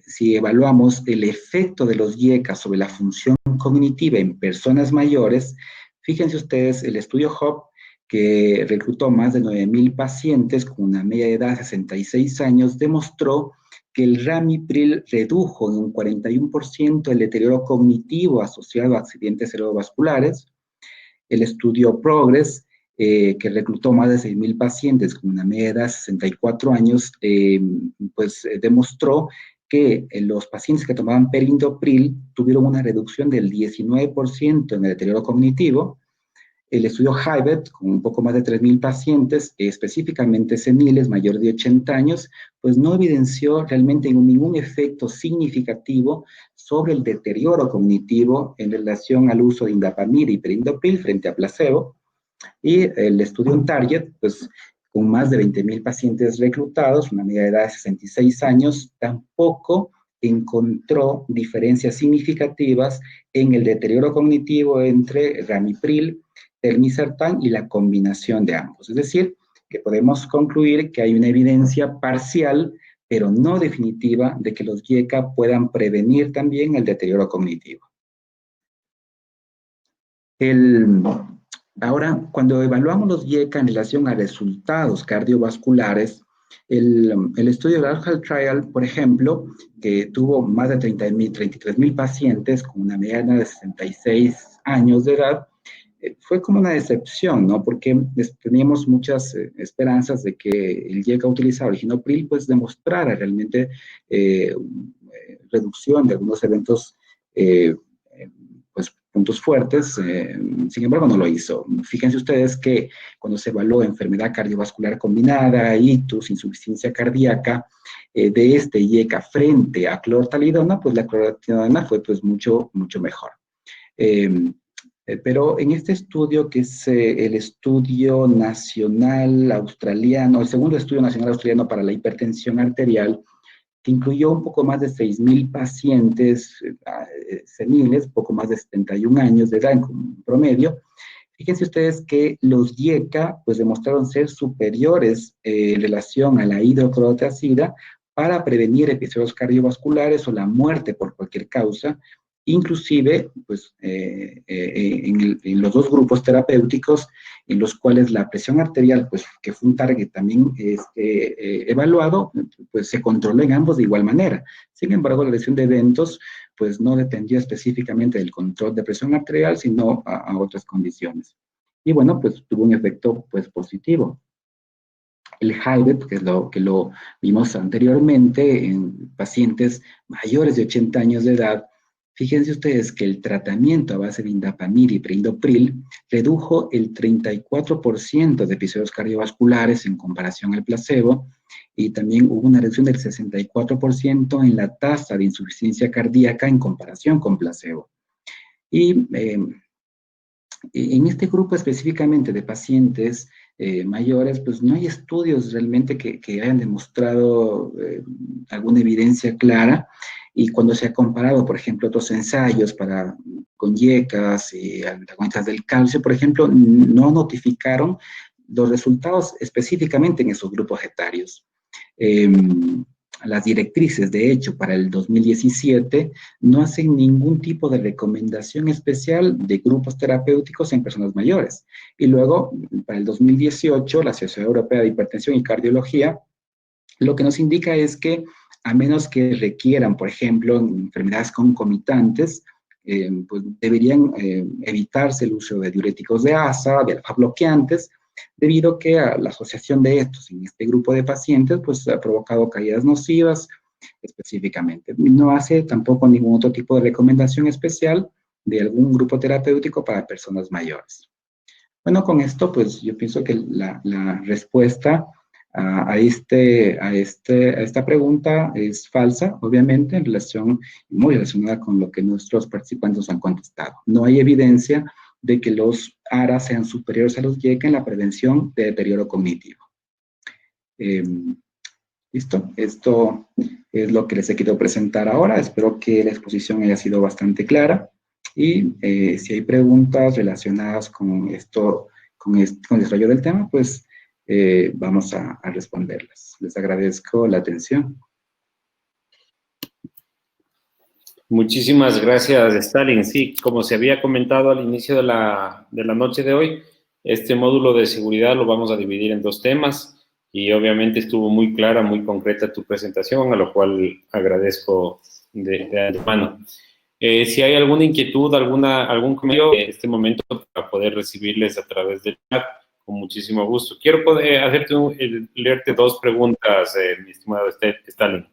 si evaluamos el efecto de los IECA sobre la función cognitiva en personas mayores, fíjense ustedes el estudio HOP, que reclutó más de 9.000 pacientes con una media de edad de 66 años, demostró que el ramipril redujo en un 41% el deterioro cognitivo asociado a accidentes cerebrovasculares. El estudio PROGRESS, que reclutó más de 6.000 pacientes con una media edad de 64 años, demostró que los pacientes que tomaban perindopril tuvieron una reducción del 19% en el deterioro cognitivo. El estudio HIVET, con un poco más de 3.000 pacientes, específicamente seniles mayores de 80 años, pues no evidenció realmente ningún efecto significativo sobre el deterioro cognitivo en relación al uso de indapamida y perindopril frente a placebo. Y el estudio Target, pues con más de 20.000 pacientes reclutados, una media de edad de 66 años, tampoco encontró diferencias significativas en el deterioro cognitivo entre ramipril, telmisartán y la combinación de ambos. Es decir, que podemos concluir que hay una evidencia parcial, pero no definitiva, de que los IECA puedan prevenir también el deterioro cognitivo. Ahora, cuando evaluamos los IECA en relación a resultados cardiovasculares, el estudio de Health Trial, por ejemplo, que tuvo más de 33.000 pacientes con una mediana de 66 años de edad, fue como una decepción, ¿no? Porque teníamos muchas esperanzas de que el IECA utilizado, el ginópril, pues demostrara realmente reducción de algunos eventos puntos fuertes, sin embargo no lo hizo. Fíjense ustedes que cuando se evaluó enfermedad cardiovascular combinada, ictus, insuficiencia cardíaca, de este IECA frente a clortalidona, pues la clortalidona fue pues mucho mejor. Pero en este estudio, que es el estudio nacional australiano, el segundo estudio nacional australiano para la hipertensión arterial, que incluyó un poco más de 6.000 pacientes seniles, poco más de 71 años de edad en promedio. Fíjense ustedes que los IECA pues demostraron ser superiores en relación a la hidroclorotiazida para prevenir episodios cardiovasculares o la muerte por cualquier causa, inclusive pues, en los dos grupos terapéuticos en los cuales la presión arterial, pues que fue un target también evaluado, pues se controló en ambos de igual manera. Sin embargo, la reducción de eventos pues no dependía específicamente del control de presión arterial, sino a otras condiciones. Y bueno, pues tuvo un efecto pues positivo. El HIVET, que lo vimos anteriormente en pacientes mayores de 80 años de edad, fíjense ustedes que el tratamiento a base de indapamida y perindopril redujo el 34% de episodios cardiovasculares en comparación al placebo y también hubo una reducción del 64% en la tasa de insuficiencia cardíaca en comparación con placebo. Y en este grupo específicamente de pacientes mayores, pues no hay estudios realmente que hayan demostrado alguna evidencia clara, y cuando se ha comparado, por ejemplo, otros ensayos con IECAS y antagonistas del calcio, por ejemplo, no notificaron los resultados específicamente en esos grupos etarios. Las directrices, de hecho, para el 2017 no hacen ningún tipo de recomendación especial de grupos terapéuticos en personas mayores. Y luego, para el 2018, la Sociedad Europea de Hipertensión y Cardiología lo que nos indica es que, a menos que requieran, por ejemplo, enfermedades concomitantes, pues deberían evitarse el uso de diuréticos de ASA, de alfa bloqueantes, debido a que la asociación de estos en este grupo de pacientes pues ha provocado caídas nocivas específicamente. No hace tampoco ningún otro tipo de recomendación especial de algún grupo terapéutico para personas mayores. Bueno, con esto pues yo pienso que la respuesta a esta pregunta es falsa, obviamente, muy relacionada con lo que nuestros participantes han contestado. No hay evidencia de que los ARA sean superiores a los YECA en la prevención de deterioro cognitivo. Listo, esto es lo que les he querido presentar ahora. Espero que la exposición haya sido bastante clara, y si hay preguntas relacionadas con esto, con el desarrollo del tema, pues vamos a responderlas. Les agradezco la atención. Muchísimas gracias, Stalin. Sí, como se había comentado al inicio de la noche de hoy, este módulo de seguridad lo vamos a dividir en dos temas, y obviamente estuvo muy clara, muy concreta tu presentación, a lo cual agradezco de antemano. Si hay alguna inquietud, algún comentario en este momento, para poder recibirles a través del chat, con muchísimo gusto. Quiero leerte dos preguntas, mi estimado Stalin.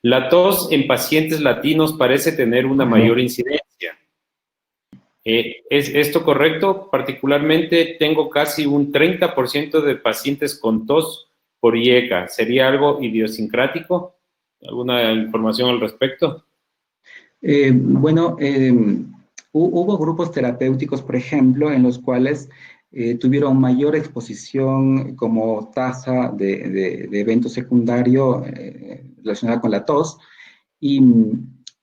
La tos en pacientes latinos parece tener una mayor incidencia. ¿Es esto correcto? Particularmente tengo casi un 30% de pacientes con tos por IECA. ¿Sería algo idiosincrático? ¿Alguna información al respecto? Bueno, hubo grupos terapéuticos, por ejemplo, en los cuales tuvieron mayor exposición como tasa de evento secundario relacionada con la tos, y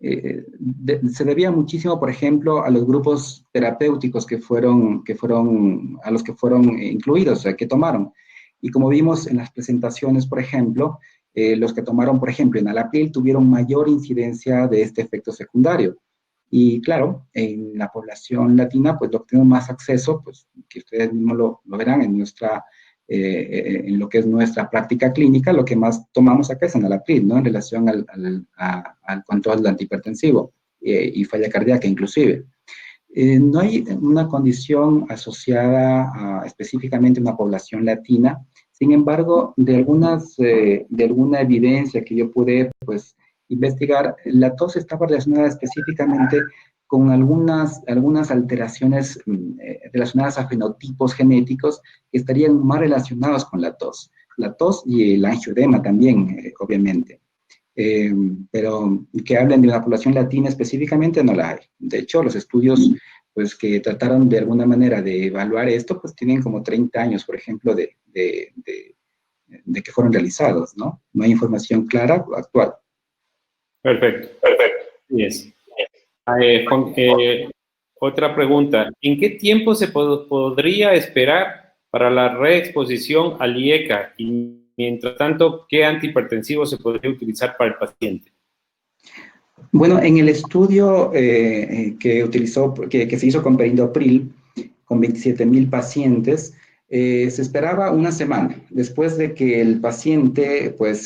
se debía muchísimo, por ejemplo, a los grupos terapéuticos a los que fueron incluidos, o sea, que tomaron. Y como vimos en las presentaciones, por ejemplo, los que tomaron, por ejemplo, enalapril tuvieron mayor incidencia de este efecto secundario. Y claro, en la población latina, pues lo que tenemos más acceso, pues que ustedes mismos lo verán en en lo que es nuestra práctica clínica, lo que más tomamos acá es enalapril, ¿no? En relación al control antihipertensivo y falla cardíaca inclusive. No hay una condición asociada específicamente a una población latina. Sin embargo, de alguna evidencia que yo pude, pues, investigar, la tos estaba relacionada específicamente con algunas alteraciones relacionadas a fenotipos genéticos que estarían más relacionados con la tos y el angioedema también, obviamente. Pero que hablen de una población latina específicamente no la hay. De hecho, los estudios pues, que trataron de alguna manera de evaluar esto, pues tienen como 30 años, por ejemplo, de que fueron realizados, ¿no? No hay información clara actual. Perfecto. Yes. Otra pregunta. ¿En qué tiempo se podría esperar para la reexposición al IECA? Y mientras tanto, ¿qué antihipertensivo se podría utilizar para el paciente? Bueno, en el estudio que se hizo con perindopril, con 27,000 pacientes, se esperaba una semana después de que el paciente pues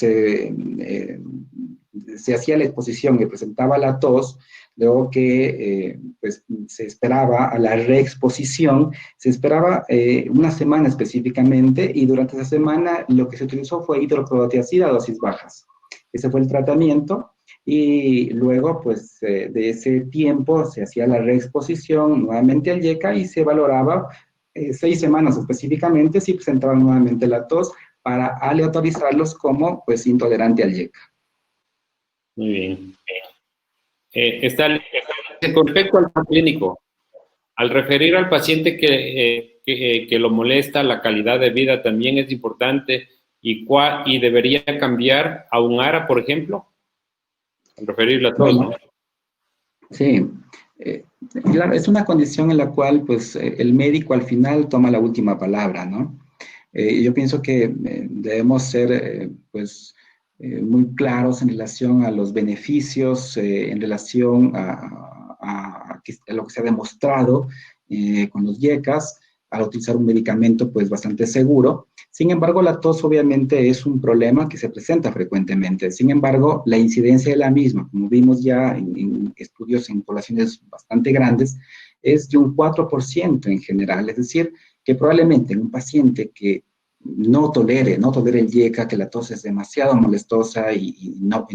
se hacía la exposición y presentaba la tos. Luego que pues, se esperaba a la reexposición, se esperaba una semana específicamente, y durante esa semana lo que se utilizó fue hidroclorotiazida a dosis bajas. Ese fue el tratamiento, y luego pues de ese tiempo se hacía la reexposición nuevamente al IECA y se valoraba 6 semanas específicamente si presentaban nuevamente la tos para aleatorizarlos como pues intolerante al IECA. Muy bien. Con respecto al plan clínico, al referir al paciente que lo molesta, la calidad de vida también es importante y debería cambiar a un ARA, por ejemplo, al referirlo a todos, ¿no? Sí, claro, es una condición en la cual pues el médico al final toma la última palabra, ¿no? Yo pienso que debemos ser pues muy claros en relación a los beneficios, en relación a lo que se ha demostrado con los IECAS al utilizar un medicamento pues bastante seguro. Sin embargo, la tos obviamente es un problema que se presenta frecuentemente. Sin embargo, la incidencia de la misma, como vimos ya en estudios en poblaciones bastante grandes, es de un 4% en general. Es decir, que probablemente en un paciente que no tolere el IECA, que la tos es demasiado molestosa y no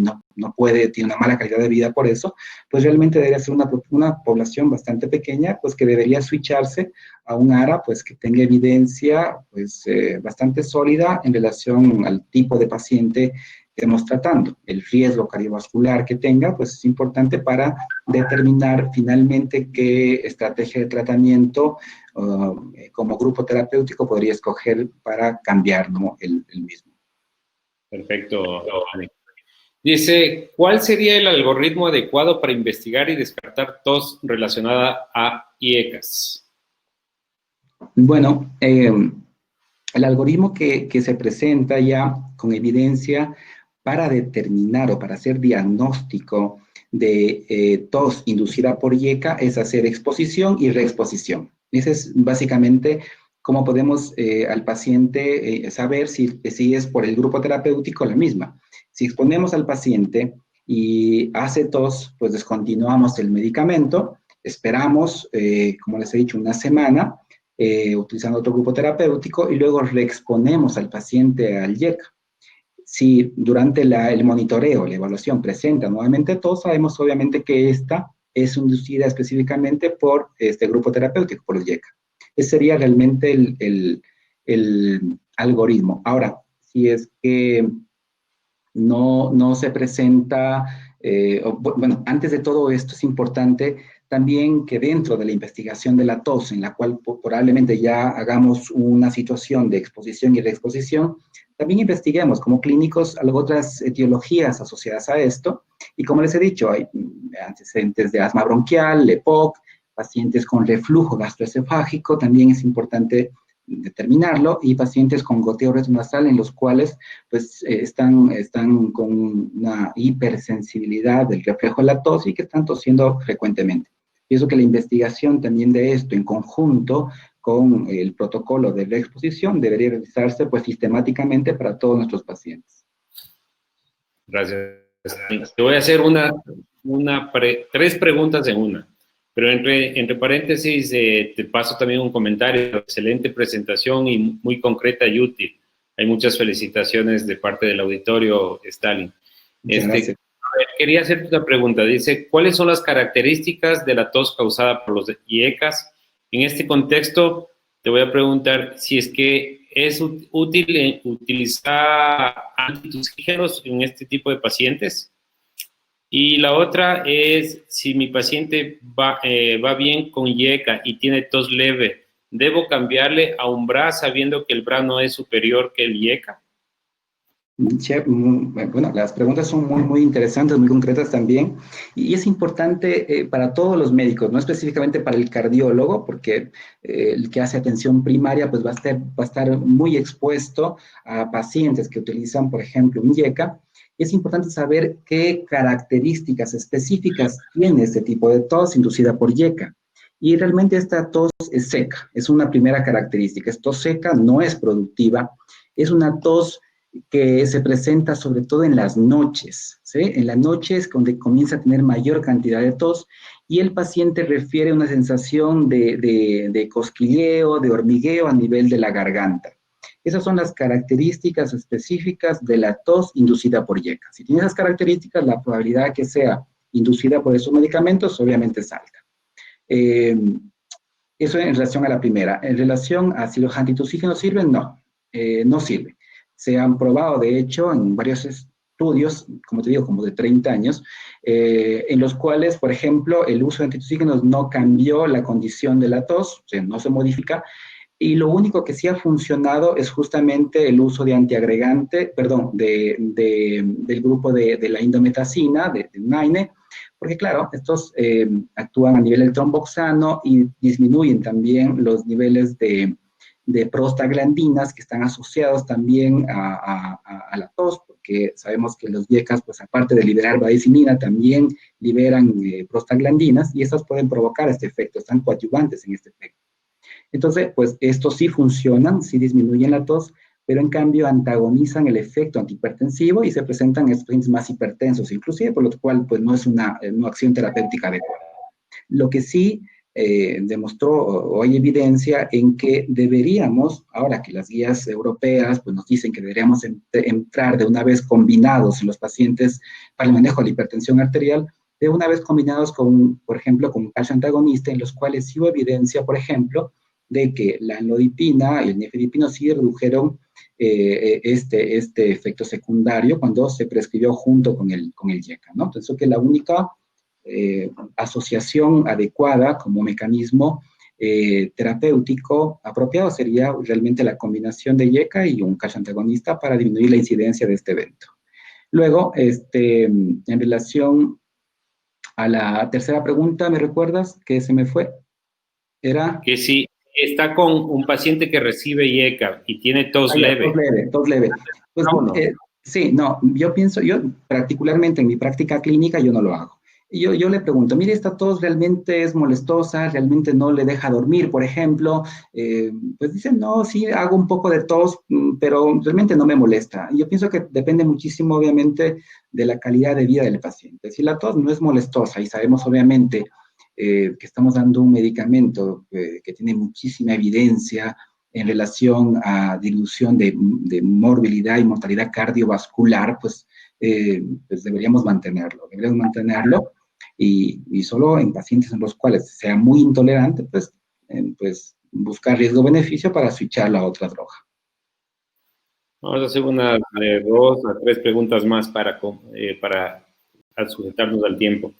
puede, tiene una mala calidad de vida por eso, pues realmente debería ser una población bastante pequeña, pues que debería switcharse a un ARA, pues que tenga evidencia, pues bastante sólida en relación al tipo de paciente que estamos tratando. El riesgo cardiovascular que tenga, pues es importante para determinar finalmente qué estrategia de tratamiento como grupo terapéutico podría escoger para cambiar, ¿no? el mismo. Perfecto. Dice, ¿cuál sería el algoritmo adecuado para investigar y descartar tos relacionada a IECAS? Bueno, el algoritmo que se presenta ya con evidencia para determinar o para hacer diagnóstico de tos inducida por IECA es hacer exposición y reexposición. Ese es básicamente cómo podemos al paciente saber si es por el grupo terapéutico la misma. Si exponemos al paciente y hace tos, pues descontinuamos el medicamento, esperamos, como les he dicho, una semana, utilizando otro grupo terapéutico y luego reexponemos al paciente al IECA. Si durante el monitoreo, la evaluación presenta nuevamente tos, sabemos obviamente que esta es inducida específicamente por este grupo terapéutico, por el IECA. Ese sería realmente el algoritmo. Ahora, si es que no se presenta, bueno, antes de todo esto es importante también que dentro de la investigación de la tos, en la cual probablemente ya hagamos una situación de exposición y reexposición, también investiguemos como clínicos otras etiologías asociadas a esto. Y como les he dicho, hay antecedentes de asma bronquial, EPOC, pacientes con reflujo gastroesofágico, también es importante determinarlo, y pacientes con goteo retronasal en los cuales pues están con una hipersensibilidad del reflejo de la tos y que están tosiendo frecuentemente. Pienso que la investigación también de esto en conjunto con el protocolo de reexposición debería realizarse pues sistemáticamente para todos nuestros pacientes. Gracias. Te voy a hacer tres preguntas en una, pero entre paréntesis te paso también un comentario. Excelente presentación y muy concreta y útil. Hay muchas felicitaciones de parte del auditorio, Stalin. Gracias. Quería hacerte una pregunta. Dice, ¿cuáles son las características de la tos causada por los IECAS? En este contexto, te voy a preguntar si es que es útil utilizar antitusígenos en este tipo de pacientes. Y la otra es, si mi paciente va bien con IECA y tiene tos leve, ¿debo cambiarle a un BRA sabiendo que el BRA no es superior que el IECA? Bueno, las preguntas son muy interesantes, muy concretas también, y es importante para todos los médicos, no específicamente para el cardiólogo, porque el que hace atención primaria pues va a estar muy expuesto a pacientes que utilizan, por ejemplo, un IECA. Es importante saber qué características específicas tiene este tipo de tos inducida por IECA. Y realmente esta tos es seca, es una primera característica. Es tos seca, no es productiva, es una tos que se presenta sobre todo en las noches, ¿sí? En la noche es donde comienza a tener mayor cantidad de tos y el paciente refiere una sensación de cosquilleo, de hormigueo a nivel de la garganta. Esas son las características específicas de la tos inducida por IECA. Si tiene esas características, la probabilidad que sea inducida por esos medicamentos obviamente es alta. Eso en relación a la primera. En relación a si los antitusígenos sirven, no sirven. se han probado, de hecho, en varios estudios, como te digo, como de 30 años, en los cuales, por ejemplo, el uso de antitussígenos no cambió la condición de la tos, o sea, no se modifica, y lo único que sí ha funcionado es justamente el uso de antiagregante, perdón, del grupo de la indometacina, de NAINE, porque claro, estos actúan a nivel del tromboxano y disminuyen también los niveles de prostaglandinas que están asociados también a la tos, porque sabemos que los YECAs, pues aparte de liberar vadecinina, también liberan prostaglandinas y estas pueden provocar este efecto, están coadyuvantes en este efecto. Entonces, pues estos sí funcionan, sí disminuyen la tos, pero en cambio antagonizan el efecto antihipertensivo y se presentan sprints más hipertensos, inclusive, por lo cual pues no es una acción terapéutica adecuada. Lo que sí demostró o hay evidencia en que deberíamos, ahora que las guías europeas pues, nos dicen que deberíamos entrar de una vez combinados en los pacientes para el manejo de la hipertensión arterial, de una vez combinados con, por ejemplo, con un calcio antagonista, en los cuales sí hubo evidencia, por ejemplo, de que la amlodipina y el nifedipino sí redujeron este efecto secundario cuando se prescribió junto con el YECA, ¿no? Entonces, que la única asociación adecuada como mecanismo terapéutico apropiado sería realmente la combinación de YECA y un calcio antagonista para disminuir la incidencia de este evento. Luego, en relación a la tercera pregunta, ¿me recuerdas? Que se me fue. Era... Que si está con un paciente que recibe YECA y tiene tos leve. Tos leve. Pues, no. Sí, no, yo pienso, yo particularmente en mi práctica clínica yo no lo hago. Yo le pregunto, mire, esta tos realmente es molestosa, realmente no le deja dormir, por ejemplo. Pues dicen, no, sí, hago un poco de tos, pero realmente no me molesta. Yo pienso que depende muchísimo, obviamente, de la calidad de vida del paciente. Si la tos no es molestosa y sabemos, obviamente, que estamos dando un medicamento que tiene muchísima evidencia en relación a dilución de morbilidad y mortalidad cardiovascular, pues deberíamos mantenerlo. Y solo en pacientes en los cuales sea muy intolerante, pues buscar riesgo-beneficio para switchar a otra droga. Vamos a hacer unas 2 a 3 preguntas más para sujetarnos al tiempo.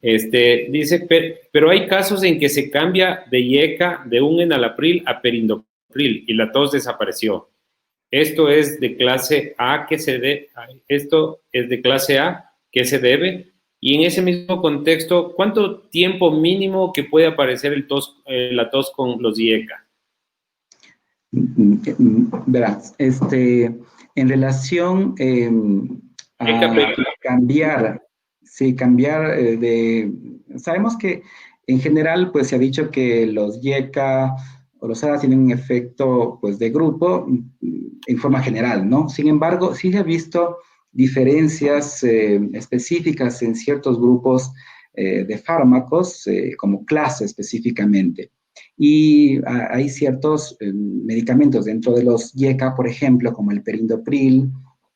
Dice, pero hay casos en que se cambia de YECA de un enalapril a perindopril y la tos desapareció. Esto es de clase A, ¿qué se debe? Y en ese mismo contexto, ¿cuánto tiempo mínimo que puede aparecer la tos con los YECA? Verás, en relación a cambiar sabemos que en general pues se ha dicho que los YECA o los ADA tienen un efecto pues de grupo en forma general, ¿no? Sin embargo, sí se ha visto diferencias específicas en ciertos grupos de fármacos, como clase específicamente. Y hay ciertos medicamentos dentro de los YECA, por ejemplo, como el perindopril,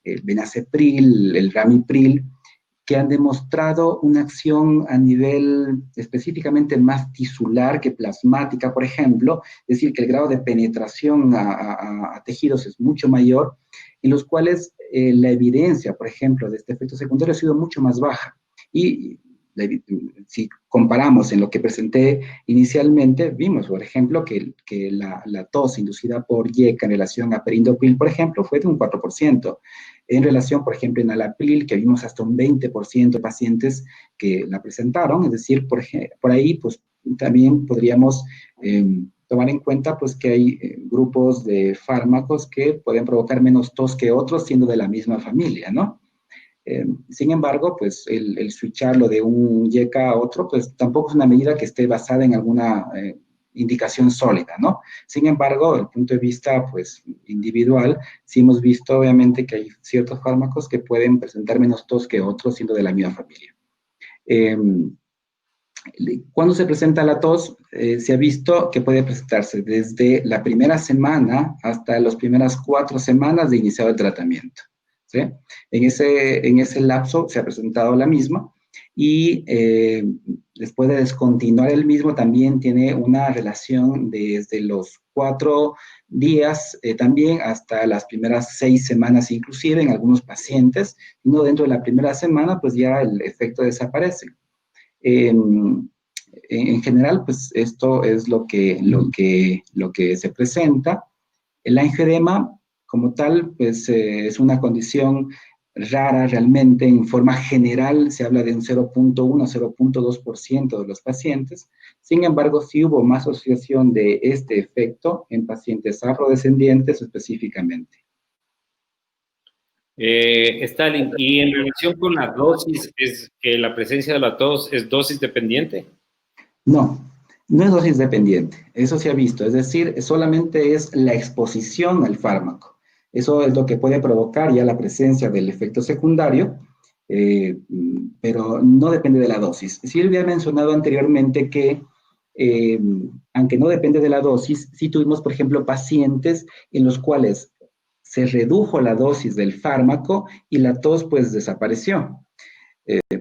el benacepril, el ramipril, que han demostrado una acción a nivel específicamente más tisular que plasmática, por ejemplo, es decir, que el grado de penetración a tejidos es mucho mayor, en los cuales la evidencia, por ejemplo, de este efecto secundario ha sido mucho más baja. Y si comparamos en lo que presenté inicialmente, vimos, por ejemplo, que la tos inducida por YECA en relación a perindopril, por ejemplo, fue de un 4%. En relación, por ejemplo, en alapril, que vimos hasta un 20% de pacientes que la presentaron, es decir, por ahí, pues, también podríamos tomar en cuenta, pues, que hay grupos de fármacos que pueden provocar menos tos que otros, siendo de la misma familia, ¿no? Sin embargo, pues el switcharlo de un YECA a otro, pues tampoco es una medida que esté basada en alguna indicación sólida, ¿no? Sin embargo, desde el punto de vista, pues, individual, sí hemos visto, obviamente, que hay ciertos fármacos que pueden presentar menos tos que otros, siendo de la misma familia. Cuando se presenta la tos, se ha visto que puede presentarse desde la primera semana hasta las primeras 4 semanas de iniciado el tratamiento. ¿Sí? En ese lapso se ha presentado la misma y después de descontinuar el mismo también tiene una relación desde los 4 días, también hasta las primeras 6 semanas inclusive en algunos pacientes, y no dentro de la primera semana, pues ya el efecto desaparece. En general, pues esto es lo que se presenta. El angioedema, como tal, pues es una condición rara realmente. En forma general se habla de un 0.1-0.2% de los pacientes. Sin embargo, sí hubo más asociación de este efecto en pacientes afrodescendientes específicamente. Stalin, y en relación con la dosis, ¿es que la presencia de la tos es dosis dependiente? No, no es dosis dependiente, eso se ha visto, es decir, solamente es la exposición al fármaco. Eso es lo que puede provocar ya la presencia del efecto secundario, pero no depende de la dosis. Silvia ha mencionado anteriormente que, eh, aunque no depende de la dosis, sí tuvimos, por ejemplo, pacientes en los cuales se redujo la dosis del fármaco y la tos pues desapareció.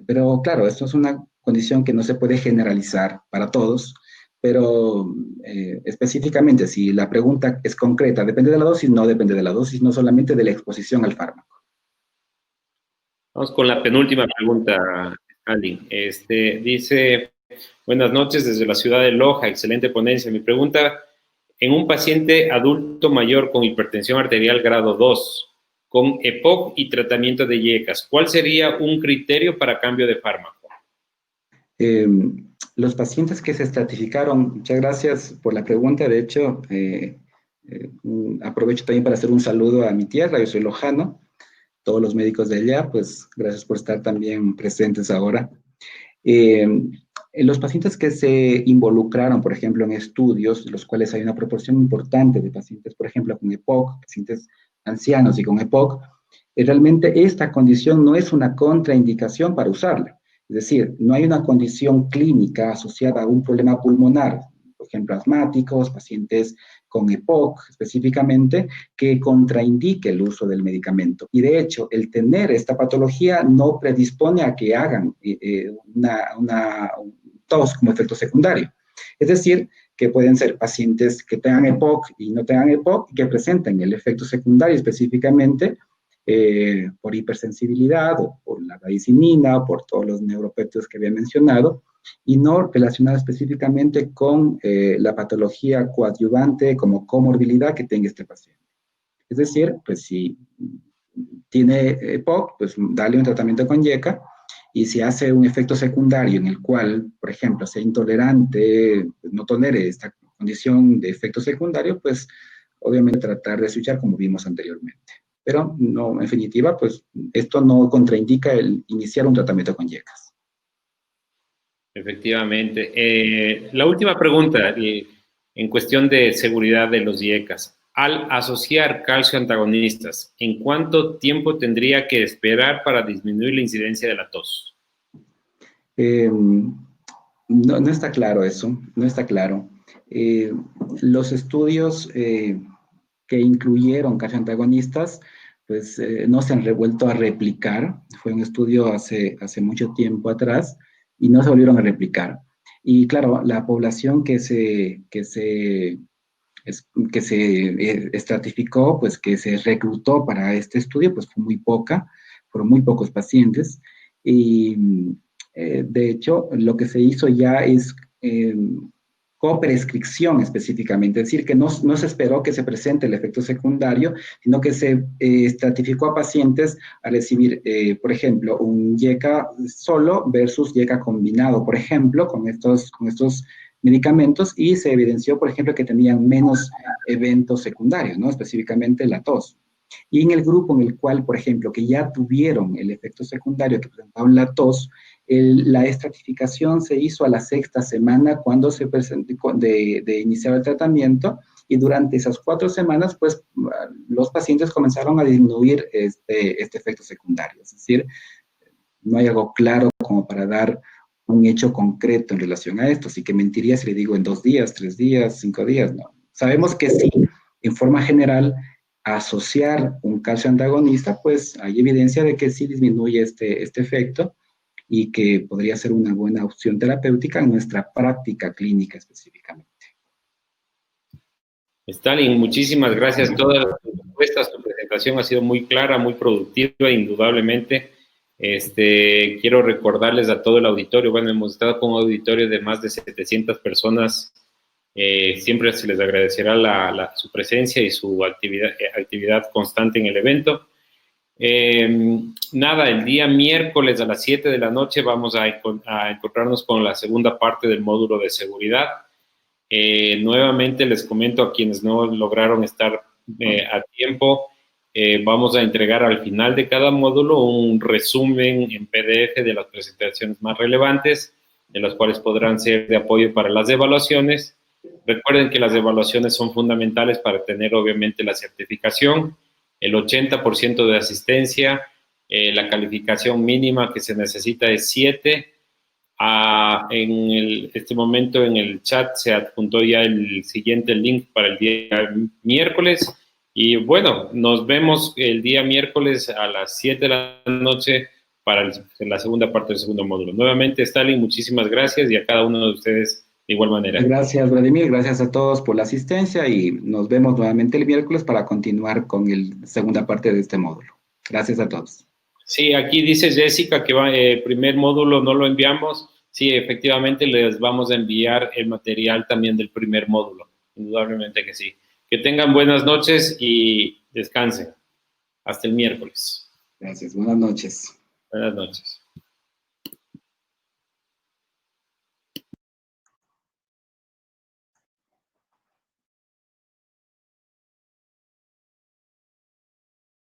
Pero claro, esto es una condición que no se puede generalizar para todos, pero específicamente, si la pregunta es concreta, ¿depende de la dosis? No depende de la dosis, no solamente de la exposición al fármaco. Vamos con la penúltima pregunta, Stalin. Dice, buenas noches desde la ciudad de Loja, excelente ponencia. Mi pregunta, en un paciente adulto mayor con hipertensión arterial grado 2, con EPOC y tratamiento de IECAS, ¿cuál sería un criterio para cambio de fármaco? Los pacientes que se estratificaron, muchas gracias por la pregunta. De hecho, aprovecho también para hacer un saludo a mi tierra, yo soy lojano. Todos los médicos de allá, pues gracias por estar también presentes ahora. En los pacientes que se involucraron, por ejemplo, en estudios, en los cuales hay una proporción importante de pacientes, por ejemplo, con EPOC, pacientes ancianos y con EPOC, realmente esta condición no es una contraindicación para usarla. Es decir, no hay una condición clínica asociada a un problema pulmonar, por ejemplo, asmáticos, pacientes con EPOC específicamente, que contraindique el uso del medicamento. Y de hecho, el tener esta patología no predispone a que hagan una tos como efecto secundario. Es decir, que pueden ser pacientes que tengan EPOC y no tengan EPOC, que presenten el efecto secundario específicamente por hipersensibilidad o por la radicinina o por todos los neuropéptidos que había mencionado, y no relacionado específicamente con la patología coadyuvante como comorbilidad que tenga este paciente. Es decir, pues si tiene EPOC, pues dale un tratamiento con IECA, y si hace un efecto secundario en el cual, por ejemplo, sea intolerante, no tolere esta condición de efecto secundario, pues obviamente tratar de switchar como vimos anteriormente. Pero no, en definitiva, pues esto no contraindica el iniciar un tratamiento con IECAS. Efectivamente. La última pregunta, en cuestión de seguridad de los IECAS. Al asociar calcio antagonistas, ¿en cuánto tiempo tendría que esperar para disminuir la incidencia de la tos? No está claro eso, no está claro. Los estudios que incluyeron calcio antagonistas, pues no se han revuelto a replicar. Fue un estudio hace mucho tiempo atrás y no se volvieron a replicar. Y claro, la población que se estratificó, pues que se reclutó para este estudio, pues fue muy poca, fueron muy pocos pacientes. Y de hecho, lo que se hizo ya es coprescripción específicamente, es decir, que no se esperó que se presente el efecto secundario, sino que se estratificó a pacientes a recibir, por ejemplo, un IECA solo versus IECA combinado, por ejemplo, con estos medicamentos, y se evidenció, por ejemplo, que tenían menos eventos secundarios, ¿no? Específicamente la tos. Y en el grupo en el cual, por ejemplo, que ya tuvieron el efecto secundario que presentaban la tos, la estratificación se hizo a la 6ª semana cuando se presentó de iniciar el tratamiento, y durante esas 4 semanas, pues, los pacientes comenzaron a disminuir este efecto secundario. Es decir, no hay algo claro como para dar un hecho concreto en relación a esto, así que mentiría si le digo en 2 días, 3 días, 5 días, no. Sabemos que sí, en forma general, asociar un calcio antagonista, pues hay evidencia de que sí disminuye este efecto y que podría ser una buena opción terapéutica en nuestra práctica clínica específicamente. Stalin, muchísimas gracias. Todas las respuestas, tu presentación ha sido muy clara, muy productiva, indudablemente. Quiero recordarles a todo el auditorio, bueno, hemos estado con un auditorio de más de 700 personas. Siempre se les agradecerá su presencia y su actividad constante en el evento. Nada, el día miércoles a las 7 de la noche vamos a encontrarnos con la segunda parte del módulo de seguridad. Nuevamente les comento a quienes no lograron estar a tiempo, vamos a entregar al final de cada módulo un resumen en PDF de las presentaciones más relevantes, de las cuales podrán ser de apoyo para las evaluaciones. Recuerden que las evaluaciones son fundamentales para tener obviamente la certificación, el 80% de asistencia, la calificación mínima que se necesita es 7. En este momento en el chat se adjuntó ya el siguiente link para el día miércoles. Y bueno, nos vemos el día miércoles a las 7 de la noche para la segunda parte del segundo módulo. Nuevamente, Stalin, muchísimas gracias y a cada uno de ustedes de igual manera. Gracias, Vladimir. Gracias a todos por la asistencia y nos vemos nuevamente el miércoles para continuar con la segunda parte de este módulo. Gracias a todos. Sí, aquí dice Jessica que el primer módulo no lo enviamos. Sí, efectivamente les vamos a enviar el material también del primer módulo. Indudablemente que sí. Que tengan buenas noches y descansen. Hasta el miércoles. Gracias. Buenas noches. Buenas noches.